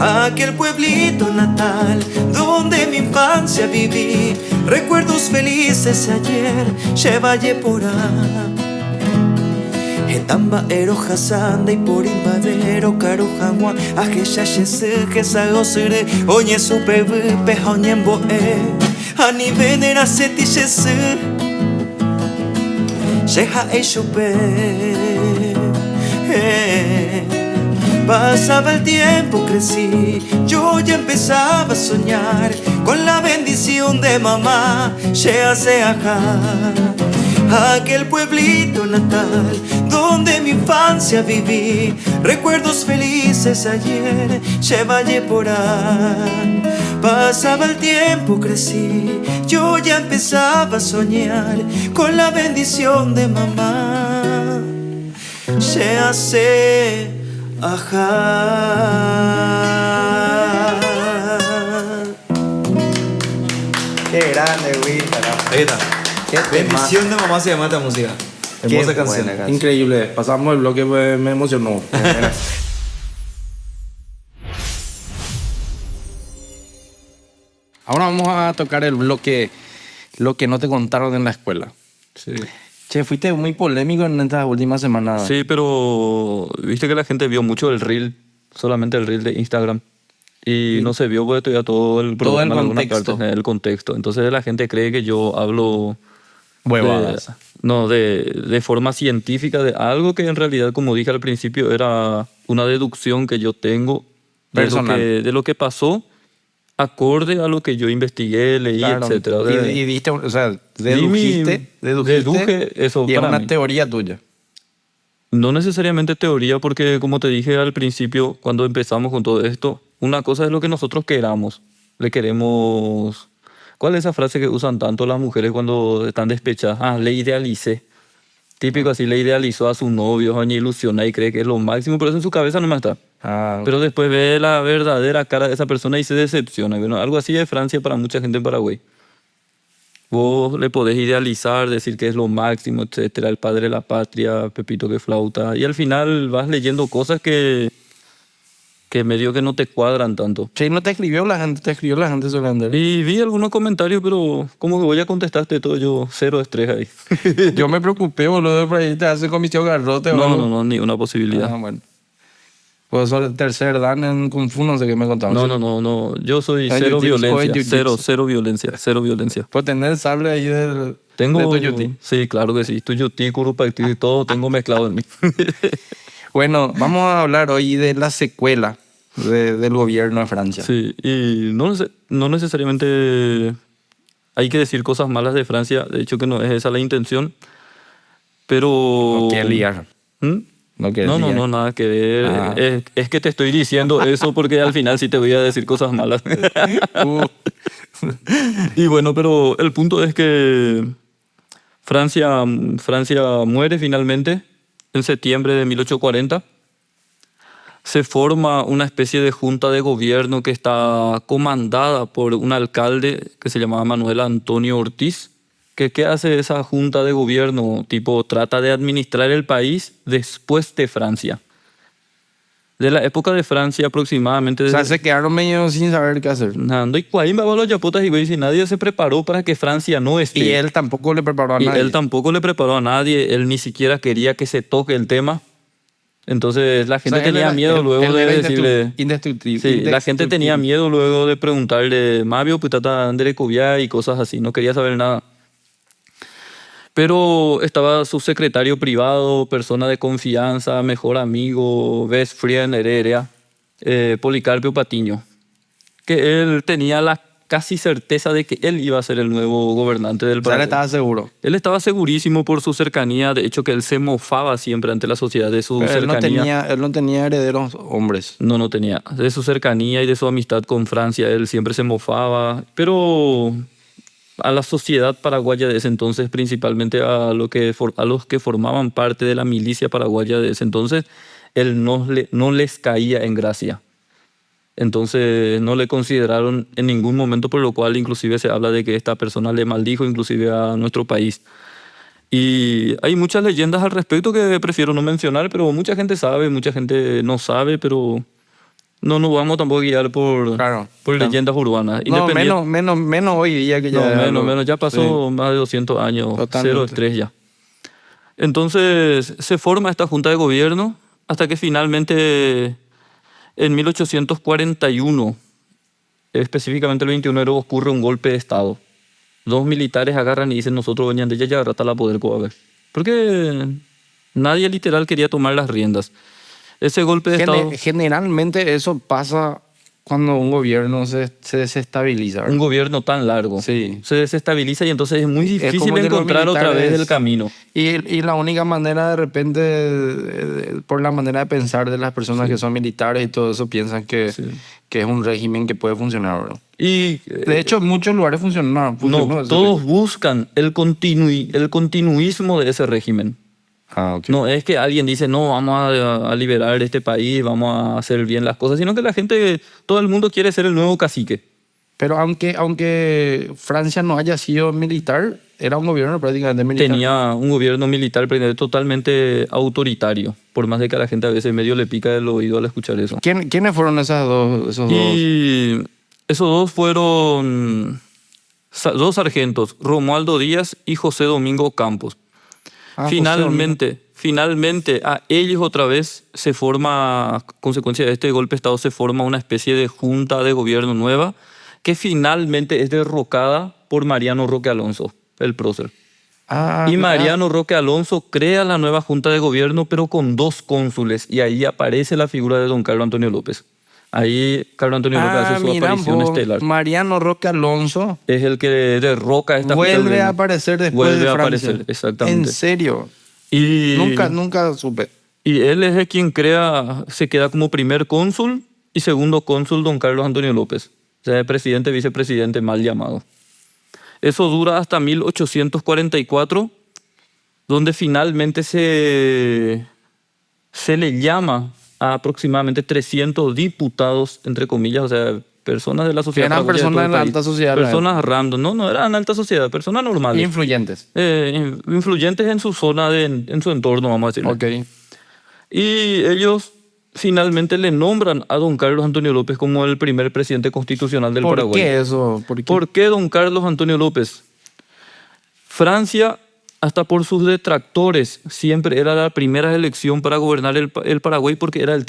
Aquel pueblito natal donde mi infancia viví, recuerdos felices de ayer, Chevalle porá. Etamba ero hasanda y por invadero caro jamua ajesha shese que sago sere oñe supe pe oñen boe ani venera seti shese sheha e shupe. Pasaba el tiempo, crecí, yo ya empezaba a soñar con la bendición de mamá. Aquel pueblito natal donde mi infancia viví, recuerdos felices ayer, Chevalle porá. Pasaba el tiempo, crecí, yo ya empezaba a soñar con la bendición de mamá. Ajá. Qué grande, Wita. Ahí está. Qué Bendición de mamá se llama esta música. Hermosa canción. buena canción. Increíble. Pasamos el bloque, me emocionó. Ahora vamos a tocar el bloque, lo que no te contaron en la escuela. Sí. Che, fuiste muy polémico en estas últimas semanas. Sí, pero viste que la gente vio mucho el reel, solamente el reel de Instagram. Y no se vio pues, todavía todo el Todo el programa en alguna contexto. parte, el contexto. Entonces la gente cree que yo hablo Huevadas. de forma científica de algo que en realidad, como dije al principio, era una deducción que yo tengo Personal. de lo que pasó, acorde a lo que yo investigué, leí, Claro. etcétera. Y diste, o sea, Deduje eso y es para una mí. teoría tuya. No necesariamente teoría, porque como te dije al principio, cuando empezamos con todo esto, una cosa es lo que nosotros queramos. Le queremos... ¿Cuál es esa frase que usan tanto las mujeres cuando están despechadas? Ah, le idealicé. Típico así, le idealizó a su novio, a ilusiona y cree que es lo máximo, pero eso en su cabeza no está. Ah, Pero después ve la verdadera cara de esa persona y se decepciona. Bueno, algo así de Francia para mucha gente en Paraguay. Vos le podés idealizar, decir que es lo máximo, etcétera, el padre de la patria, Pepito que flauta, y al final vas leyendo cosas que medio que no te cuadran tanto. che, no te escribió la gente Solander. Y vi algunos comentarios, pero como que voy a contestarte todo, yo cero estrés ahí. Yo me preocupé, boludo, por ahí te hace comisión garrote. No, ni una posibilidad. Ah, bueno. Pues soy el tercer dan en Kung Fu, no sé qué me contaron. No, yo soy Ah, cero jiu-jitsu, violencia, jiu-jitsu. cero violencia. Por tener el sable ahí de Tengo, tu yuti. sí, claro que sí, tuyutí, curupactí y todo tengo mezclado en mí. Bueno, vamos a hablar hoy de la secuela del gobierno de Francia. Sí, y no necesariamente hay que decir cosas malas de Francia, de hecho que no es esa la intención, pero... No quiere liar. ¿Mm? No quiere liar. No, nada que ver. Ah. Es que te estoy diciendo eso porque al final sí te voy a decir cosas malas. Y bueno, pero el punto es que Francia muere finalmente en septiembre de 1840. Se forma una especie de junta de gobierno que está comandada por un alcalde que se llamaba Manuel Antonio Ortiz. ¿Qué hace esa junta de gobierno? Tipo, trata de administrar el país después de Francia. De la época de Francia aproximadamente... O sea, se quedaron medio sin saber qué hacer. Nando y Cuaimba los yapotas y güey, si nadie se preparó para que Francia no esté. Y él tampoco le preparó a Y nadie. él tampoco le preparó a nadie, él ni siquiera quería que se toque el tema. Entonces la gente O sea, él tenía era- miedo él- luego él de era decirle... indestructible. Sí, la gente tenía miedo luego de preguntarle, Mavio, putata, Andere Cubiá y cosas así, no quería saber nada. Pero estaba su secretario privado, persona de confianza, mejor amigo, best friend, heredia, Policarpio Patiño, que él tenía la casi certeza de que él iba a ser el nuevo gobernante del O sea, él Paraguay. estaba seguro. Él estaba segurísimo por su cercanía, de hecho que él se mofaba siempre ante la sociedad de su Pero cercanía. él no tenía herederos hombres. No tenía. De su cercanía y de su amistad con Francia, él siempre se mofaba. Pero a la sociedad paraguaya de ese entonces, principalmente a los que formaban parte de la milicia paraguaya de ese entonces, él no les caía en gracia. Entonces no le consideraron en ningún momento, por lo cual inclusive se habla de que esta persona le maldijo inclusive a nuestro país. Y hay muchas leyendas al respecto que prefiero no mencionar, pero mucha gente sabe, mucha gente no sabe, pero no nos vamos tampoco a guiar por leyendas urbanas. No, menos hoy día que ya. Menos, ya pasó más de 200 años, Totalmente. 0-3 ya. Entonces se forma esta junta de gobierno hasta que finalmente en 1841, específicamente el 21 de enero, ocurre un golpe de Estado. 2 militares agarran y dicen: nosotros venían de ya rata la poder coaver. Porque nadie literal quería tomar las riendas. Ese golpe de Estado... Generalmente eso pasa cuando un gobierno se desestabiliza. Un gobierno tan largo Sí. se desestabiliza y entonces es muy difícil como que los encontrar otra vez militares- el camino. Y la única manera de repente, por la manera de pensar de las personas que son militares y todo eso, piensan que es un régimen que puede funcionar, ¿verdad? Y De hecho, en muchos lugares funcionó. no, todos buscan el continuismo de ese régimen. Ah, ok. No es que alguien dice: no, vamos a liberar este país, vamos a hacer bien las cosas, sino que la gente, todo el mundo quiere ser el nuevo cacique. Pero aunque Francia no haya sido militar, era un gobierno prácticamente militar. Tenía un gobierno militar pero totalmente autoritario, por más de que a la gente a veces medio le pica el oído al escuchar eso. ¿Quiénes fueron esos dos? Y esos dos fueron dos sargentos, Romualdo Díaz y José Domingo Campos. Finalmente a ellos otra vez se forma, a consecuencia de este golpe de Estado, se forma una especie de junta de gobierno nueva que finalmente es derrocada por Mariano Roque Alonso, el prócer. Y Mariano Roque Alonso crea la nueva junta de gobierno, pero con 2 cónsules, y ahí aparece la figura de don Carlos Antonio López. Ahí Carlos Antonio López hace su aparición estelar. Mariano Roque Alonso Es el que derroca esta vuelve a aparecer después Vuelve de a Francia. aparecer, exactamente. En serio. Y Nunca supe. Y él es el quien se queda como primer cónsul y segundo cónsul don Carlos Antonio López. O sea, presidente, vicepresidente, mal llamado. Eso dura hasta 1844, donde finalmente se le llama a aproximadamente 300 diputados, entre comillas, o sea, personas de la sociedad. Eran paraguaya de personas todo de el la país. alta sociedad. Personas random, no eran alta sociedad, personas normales. Influyentes. Influyentes en su zona, en su entorno, vamos a decir. Ok. Y ellos finalmente le nombran a don Carlos Antonio López como el primer presidente constitucional del ¿Por Paraguay. qué eso? ¿Por qué don Carlos Antonio López? Francia, hasta por sus detractores, siempre era la primera elección para gobernar el Paraguay porque era el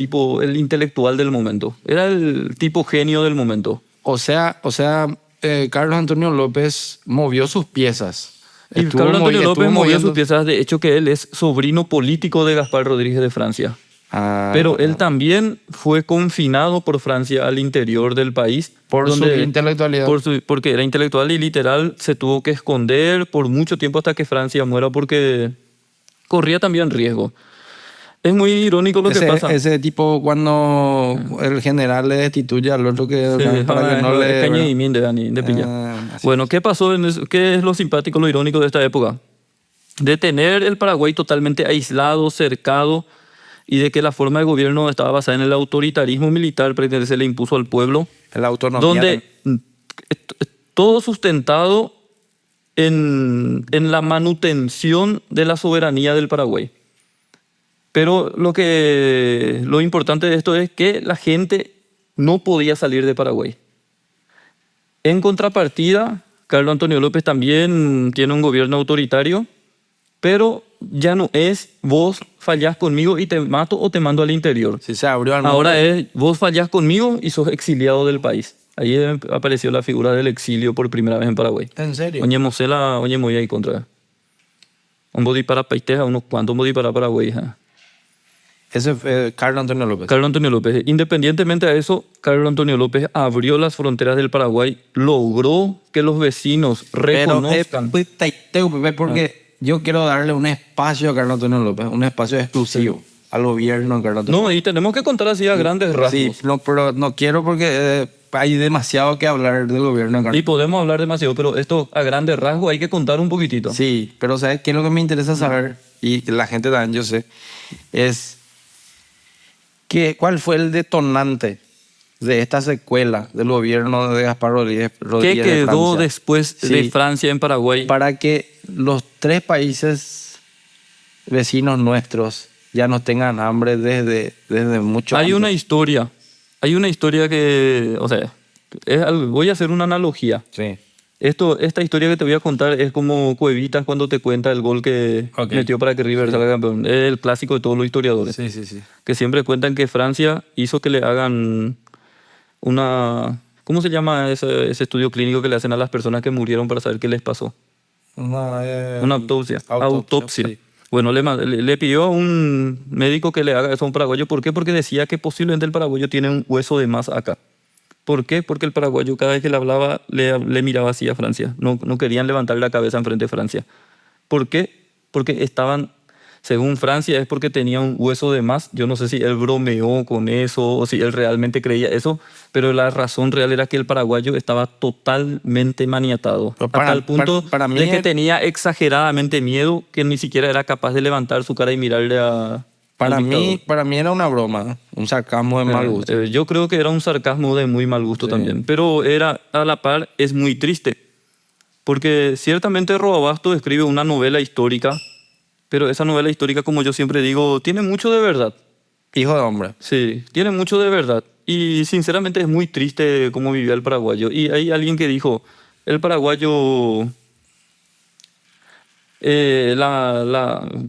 intelectual del momento. Era el tipo genio del momento. O sea, Carlos Antonio López movió sus piezas. Y Carlos Antonio López movió sus piezas, de hecho que él es sobrino político de Gaspar Rodríguez de Francia. Pero él también fue confinado por Francia al interior del país. Por su intelectualidad. Porque era intelectual y literal se tuvo que esconder por mucho tiempo hasta que Francia muera porque corría también riesgo. Es muy irónico lo que pasa. Ese tipo cuando el general le destituye al otro para que no le... Bueno, ¿qué pasó? ¿Qué es lo simpático, lo irónico de esta época? De tener el Paraguay totalmente aislado, cercado, y de que la forma de gobierno estaba basada en el autoritarismo militar que se le impuso al pueblo. La autonomía. Donde todo sustentado en la manutención de la soberanía del Paraguay. Pero lo importante de esto es que la gente no podía salir de Paraguay. En contrapartida, Carlos Antonio López también tiene un gobierno autoritario, pero ya no es vos fallás conmigo y te mato o te mando al interior. Sí, se abrió al mundo. Ahora es vos fallás conmigo y sos exiliado del país. Ahí apareció la figura del exilio por primera vez en Paraguay. ¿En serio? Oye, muy ahí contra. Un body para países, unos cuantos body para Paraguay. Ese fue Carlos Antonio López. Carlos Antonio López. Independientemente de eso, Carlos Antonio López abrió las fronteras del Paraguay, logró que los vecinos reconozcan. Porque yo quiero darle un espacio a Carlos Antonio López, un espacio exclusivo al gobierno de Carlos Antonio No, y tenemos que contar así a grandes rasgos. Sí, no, pero no quiero porque hay demasiado que hablar del gobierno de Carlos. Y podemos hablar demasiado, pero esto a grandes rasgos hay que contar un poquitito. Sí, pero ¿sabes qué es lo que me interesa saber? Y que la gente también, yo sé, es ¿cuál fue el detonante de esta secuela del gobierno de Gaspar Rodríguez ¿Qué de quedó Francia? después de Sí. Francia en Paraguay? Para que los 3 países vecinos nuestros ya no tengan hambre desde mucho Hay antes. una historia que, o sea, voy a hacer una analogía. Sí. Esta historia que te voy a contar es como Cuevitas cuando te cuenta el gol que Ok. metió para que River salga campeón. Es el clásico de todos los historiadores. Sí, sí, sí. Que siempre cuentan que Francia hizo que le hagan una... ¿Cómo se llama ese estudio clínico que le hacen a las personas que murieron para saber qué les pasó? Una autopsia. Autopsia. Sí. Bueno, le pidió a un médico que le haga eso a un paraguayo. ¿Por qué? Porque decía que posiblemente el paraguayo tiene un hueso de más acá. ¿Por qué? Porque el paraguayo cada vez que le hablaba le miraba así a Francia. No querían levantar la cabeza enfrente de Francia. ¿Por qué? Porque estaban, según Francia, es porque tenía un hueso de más. Yo no sé si él bromeó con eso o si él realmente creía eso, pero la razón real era que el paraguayo estaba totalmente maniatado. Pero A tal punto para mí de que es- tenía exageradamente miedo que ni siquiera era capaz de levantar su cara y mirarle a... Para al mí, dictador. para mí era una broma, un sarcasmo de mal gusto. Yo creo que era un sarcasmo de muy mal gusto también, pero era a la par es muy triste, porque ciertamente Roabasto escribe una novela histórica, pero esa novela histórica, como yo siempre digo, tiene mucho de verdad. Hijo de hombre. Sí, tiene mucho de verdad. Y sinceramente es muy triste cómo vivía el paraguayo. Y hay alguien que dijo, el paraguayo,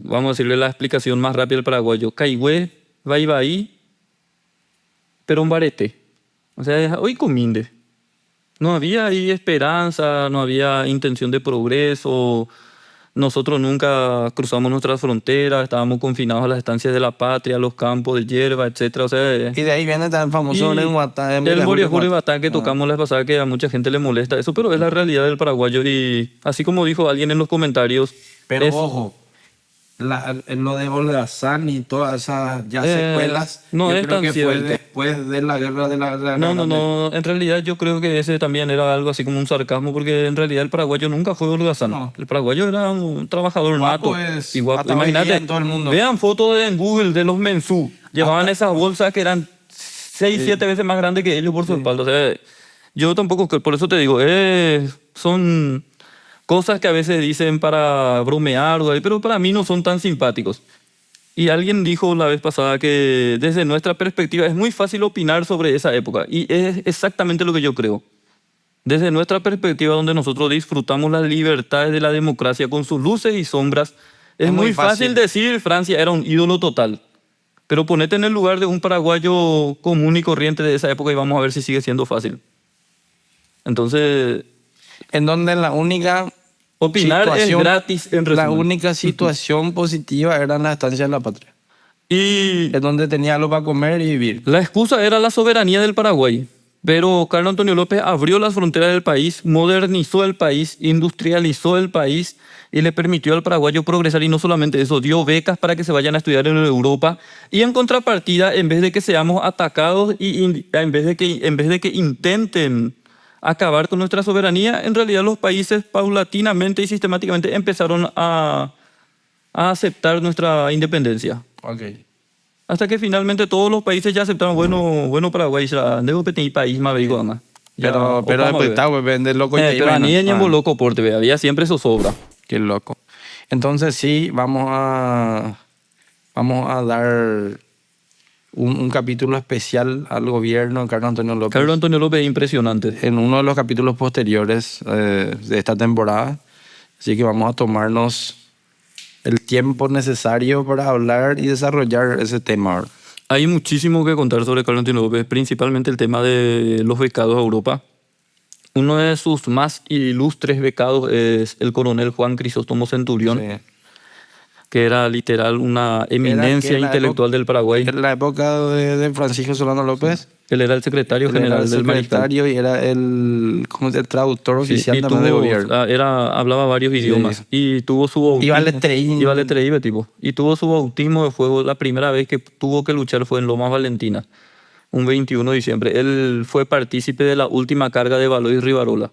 vamos a decirle la explicación más rápida del paraguayo, caigüe, ahí, pero un barete. O sea, hoy cominde. No había ahí esperanza, no había intención de progreso. Nosotros nunca cruzamos nuestras fronteras, estábamos confinados a las estancias de la patria, a los campos de hierba, etc. O sea, Y de ahí viene tan famoso y el Guatá. el Moriajuri Batán que tocamos la vez pasada, que a mucha gente le molesta eso, pero es la realidad del paraguayo. Y así como dijo alguien en los comentarios, Pero es- ojo, lo de Holgazán y todas esas ya secuelas, no yo es creo tan que fue cierto. después de la guerra de la no, en realidad yo creo que ese también era algo así como un sarcasmo, porque en realidad el paraguayo nunca fue holgazán. No. El paraguayo era un trabajador Guapo nato. es, Y guapo. hasta hoy día Imagínate, en todo el mundo. vean fotos en Google de los mensú. Llevaban esas bolsas que eran 6, 7 veces más grandes que ellos por su espalda. O sea, yo tampoco, por eso te digo, son cosas que a veces dicen para bromear, pero para mí no son tan simpáticos. Y alguien dijo la vez pasada que desde nuestra perspectiva es muy fácil opinar sobre esa época. Y es exactamente lo que yo creo. Desde nuestra perspectiva, donde nosotros disfrutamos las libertades de la democracia con sus luces y sombras, es muy fácil decir Francia era un ídolo total. Pero ponete en el lugar de un paraguayo común y corriente de esa época y vamos a ver si sigue siendo fácil. Entonces, En donde la única opinar es situación- gratis en La resumen. única situación positiva era en la estancia de la patria. Y Es donde tenía algo para comer y vivir. la excusa era la soberanía del Paraguay. Pero Carlos Antonio López abrió las fronteras del país, modernizó el país, industrializó el país y le permitió al paraguayo progresar. Y no solamente eso, dio becas para que se vayan a estudiar en Europa. Y en contrapartida, en vez de que seamos atacados y en vez de que intenten acabar con nuestra soberanía, en realidad los países paulatinamente y sistemáticamente empezaron a aceptar nuestra independencia. Okay. Hasta que finalmente todos los países ya aceptaron, bueno Paraguay, ya debo tener país más digo ama. Pero después está, pues, vende loco y te pero iba, a ¿no? ni en Ah, loco porte, ve, había siempre eso sobra. Qué loco. Entonces sí, vamos a dar un capítulo especial al gobierno de Carlos Antonio López. Carlos Antonio López es impresionante. En uno de los capítulos posteriores de esta temporada. Así que vamos a tomarnos el tiempo necesario para hablar y desarrollar ese tema. Hay muchísimo que contar sobre Carlos Antonio López, principalmente el tema de los becados a Europa. Uno de sus más ilustres becados es el coronel Juan Crisóstomo Centurión, Sí. que era literal una eminencia que la intelectual del Paraguay. En la época de Francisco Solano López, Él era el secretario él era general el del Mariscal. secretario y era el traductor Sí, oficial y también de gobierno. hablaba varios idiomas y tuvo su bautismo. Iba al Estreín. Iba al Estreín, tipo. Y tuvo su bautismo de fuego. La primera vez que tuvo que luchar fue en Lomas Valentina, un 21 de diciembre. Él fue partícipe de la última carga de Valois Rivarola,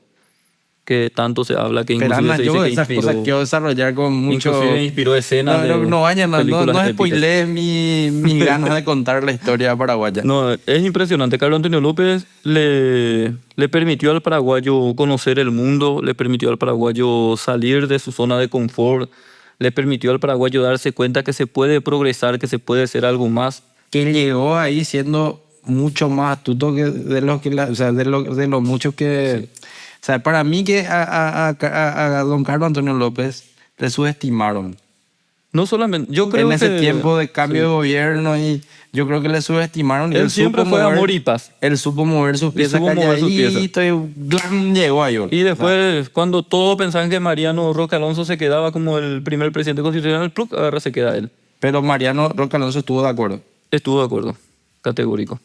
que tanto se habla, que Pero inclusive Ana, se dice yo que esas inspiró, cosas quiero desarrollar con mucho... inclusive inspiró escenas No vayan, no películas épicas. spoilees mis ganas de contar la historia paraguaya. No, es impresionante. Carlos Antonio López le permitió al paraguayo conocer el mundo, le permitió al paraguayo salir de su zona de confort, le permitió al paraguayo darse cuenta que se puede progresar, que se puede hacer algo más. Que llegó ahí siendo mucho más astuto que de los que o sea, de los muchos que... O sea, para mí que a don Carlos Antonio López le subestimaron. No solamente, yo creo En ese que tiempo de cambio de gobierno, y yo creo que le subestimaron. Y él siempre supo fue mover- amor y paz. Él supo mover sus piezas supo mover sus piezas. calladito y ¡blam! Llegó a Y después, cuando todos pensaban que Mariano Roque Alonso se quedaba como el primer presidente constitucional, ¡pluc! Ahora se queda él. Pero Mariano Roque Alonso estuvo de acuerdo. Estuvo de acuerdo, categórico.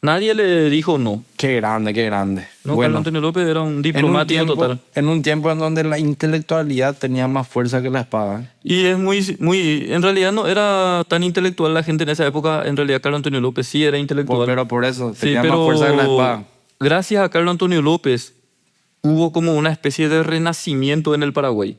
Nadie le dijo no. Qué grande, qué grande. No, Bueno, Carlos Antonio López era un diplomático total. en un tiempo en donde la intelectualidad tenía más fuerza que la espada. Y es en realidad no era tan intelectual la gente en esa época. En realidad Carlos Antonio López sí era intelectual. Pero por eso, Sí, tenía pero más fuerza que la espada. gracias a Carlos Antonio López hubo como una especie de renacimiento en el Paraguay.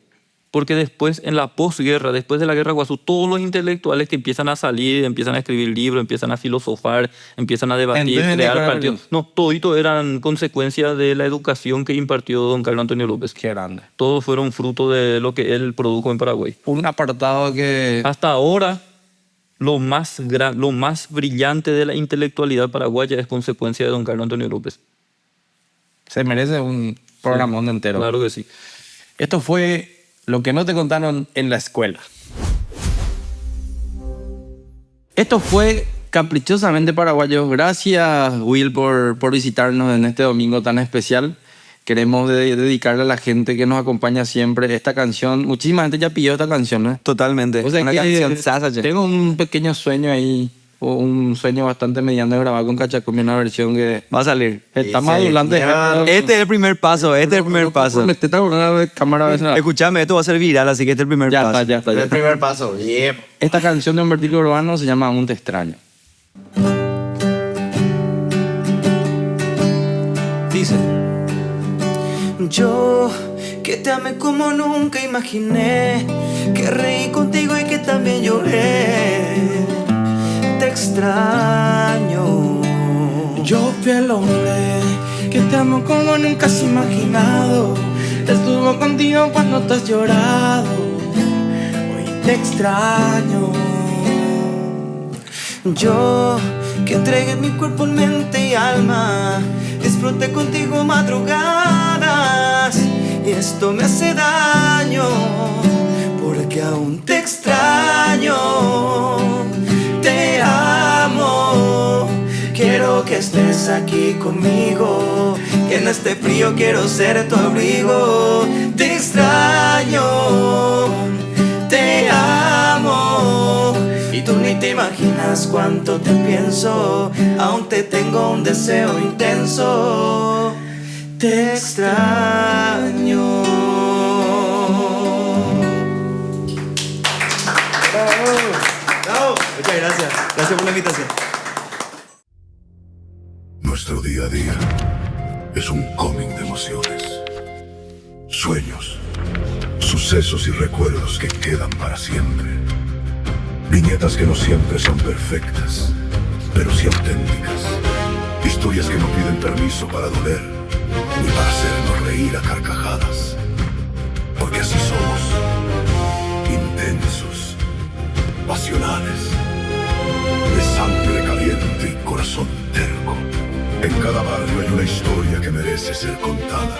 Porque después, en la posguerra, después de la guerra de Guazú, todos los intelectuales que empiezan a salir, empiezan a escribir libros, empiezan a filosofar, empiezan a debatir, Entonces, crear ¿de qué partidos. era? No, todito eran consecuencia de la educación que impartió don Carlos Antonio López. Qué grande. Todos fueron fruto de lo que él produjo en Paraguay. Un apartado que... Hasta ahora, lo más brillante de la intelectualidad paraguaya es consecuencia de don Carlos Antonio López. Se merece un programón entero. Claro que sí. Esto fue lo que no te contaron en la escuela. Esto fue Caprichosamente Paraguayo. Gracias, Will, por visitarnos en este domingo tan especial. Queremos dedicarle a la gente que nos acompaña siempre esta canción. Muchísima gente ya pidió esta canción, ¿no? Totalmente. O sea, una que canción sasa, che. tengo un pequeño sueño ahí, o un sueño bastante mediano de grabar con Cachacumbia, una versión que Va a salir. está más adulante. Este es el primer paso, este es el primer paso. Me está hablando de cámara a veces. Escúchame, esto va a ser viral, así que este es el primer Ya paso. está, ya está. ya El está. primer paso. Yep. Esta canción de un vertigo urbano se llama Aún te extraño. Dice. Yo que te amé como nunca imaginé, que reí contigo y que también lloré. Te extraño. Yo fui el hombre que te amo como nunca has imaginado. Estuvo contigo cuando te has llorado. Hoy te extraño. Yo que entregué mi cuerpo, mente y alma, disfruté contigo madrugadas, y esto me hace daño porque aún te extraño. Te amo, quiero que estés aquí conmigo, que en este frío quiero ser tu abrigo. Te extraño, te amo, y tú ni te imaginas cuánto te pienso. Aún te tengo un deseo intenso. Te extraño. Bravo. Muchas gracias. Gracias por la invitación. Nuestro día a día es un cómic de emociones, sueños, sucesos y recuerdos que quedan para siempre. Viñetas que no siempre son perfectas, pero sí auténticas. Historias que no piden permiso para doler, ni para hacernos reír a carcajadas. Porque así somos, intensos, pasionales, de sangre caliente y corazón terco. En cada barrio hay una historia que merece ser contada.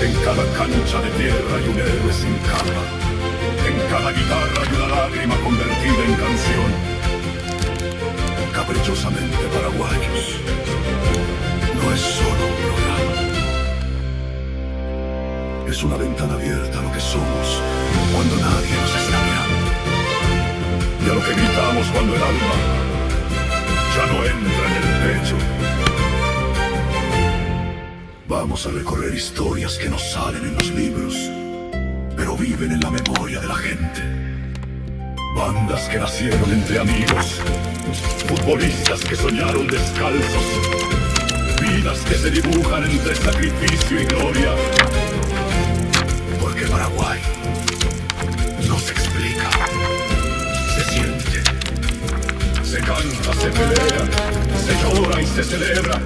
En cada cancha de tierra hay un héroe sin capa. En cada guitarra hay una lágrima convertida en canción. Caprichosamente Paraguayos no es solo un programa. Es una ventana abierta a lo que somos cuando nadie nos está mirando. Gritamos cuando el alma ya no entra en el pecho. Vamos a recorrer historias que no salen en los libros, pero viven en la memoria de la gente. Bandas que nacieron entre amigos, futbolistas que soñaron descalzos, vidas que se dibujan entre sacrificio y gloria. Porque Paraguay no se explica, se siente, se canta, se pelea, se llora y se celebra.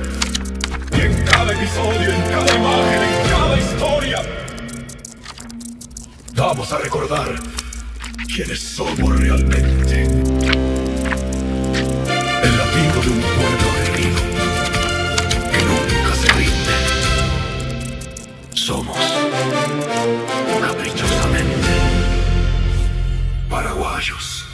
Y en cada episodio, en cada imagen, en cada historia, vamos a recordar quiénes somos realmente. El latido de un pueblo herido que nunca se rinde. Somos caprichosamente paraguayos.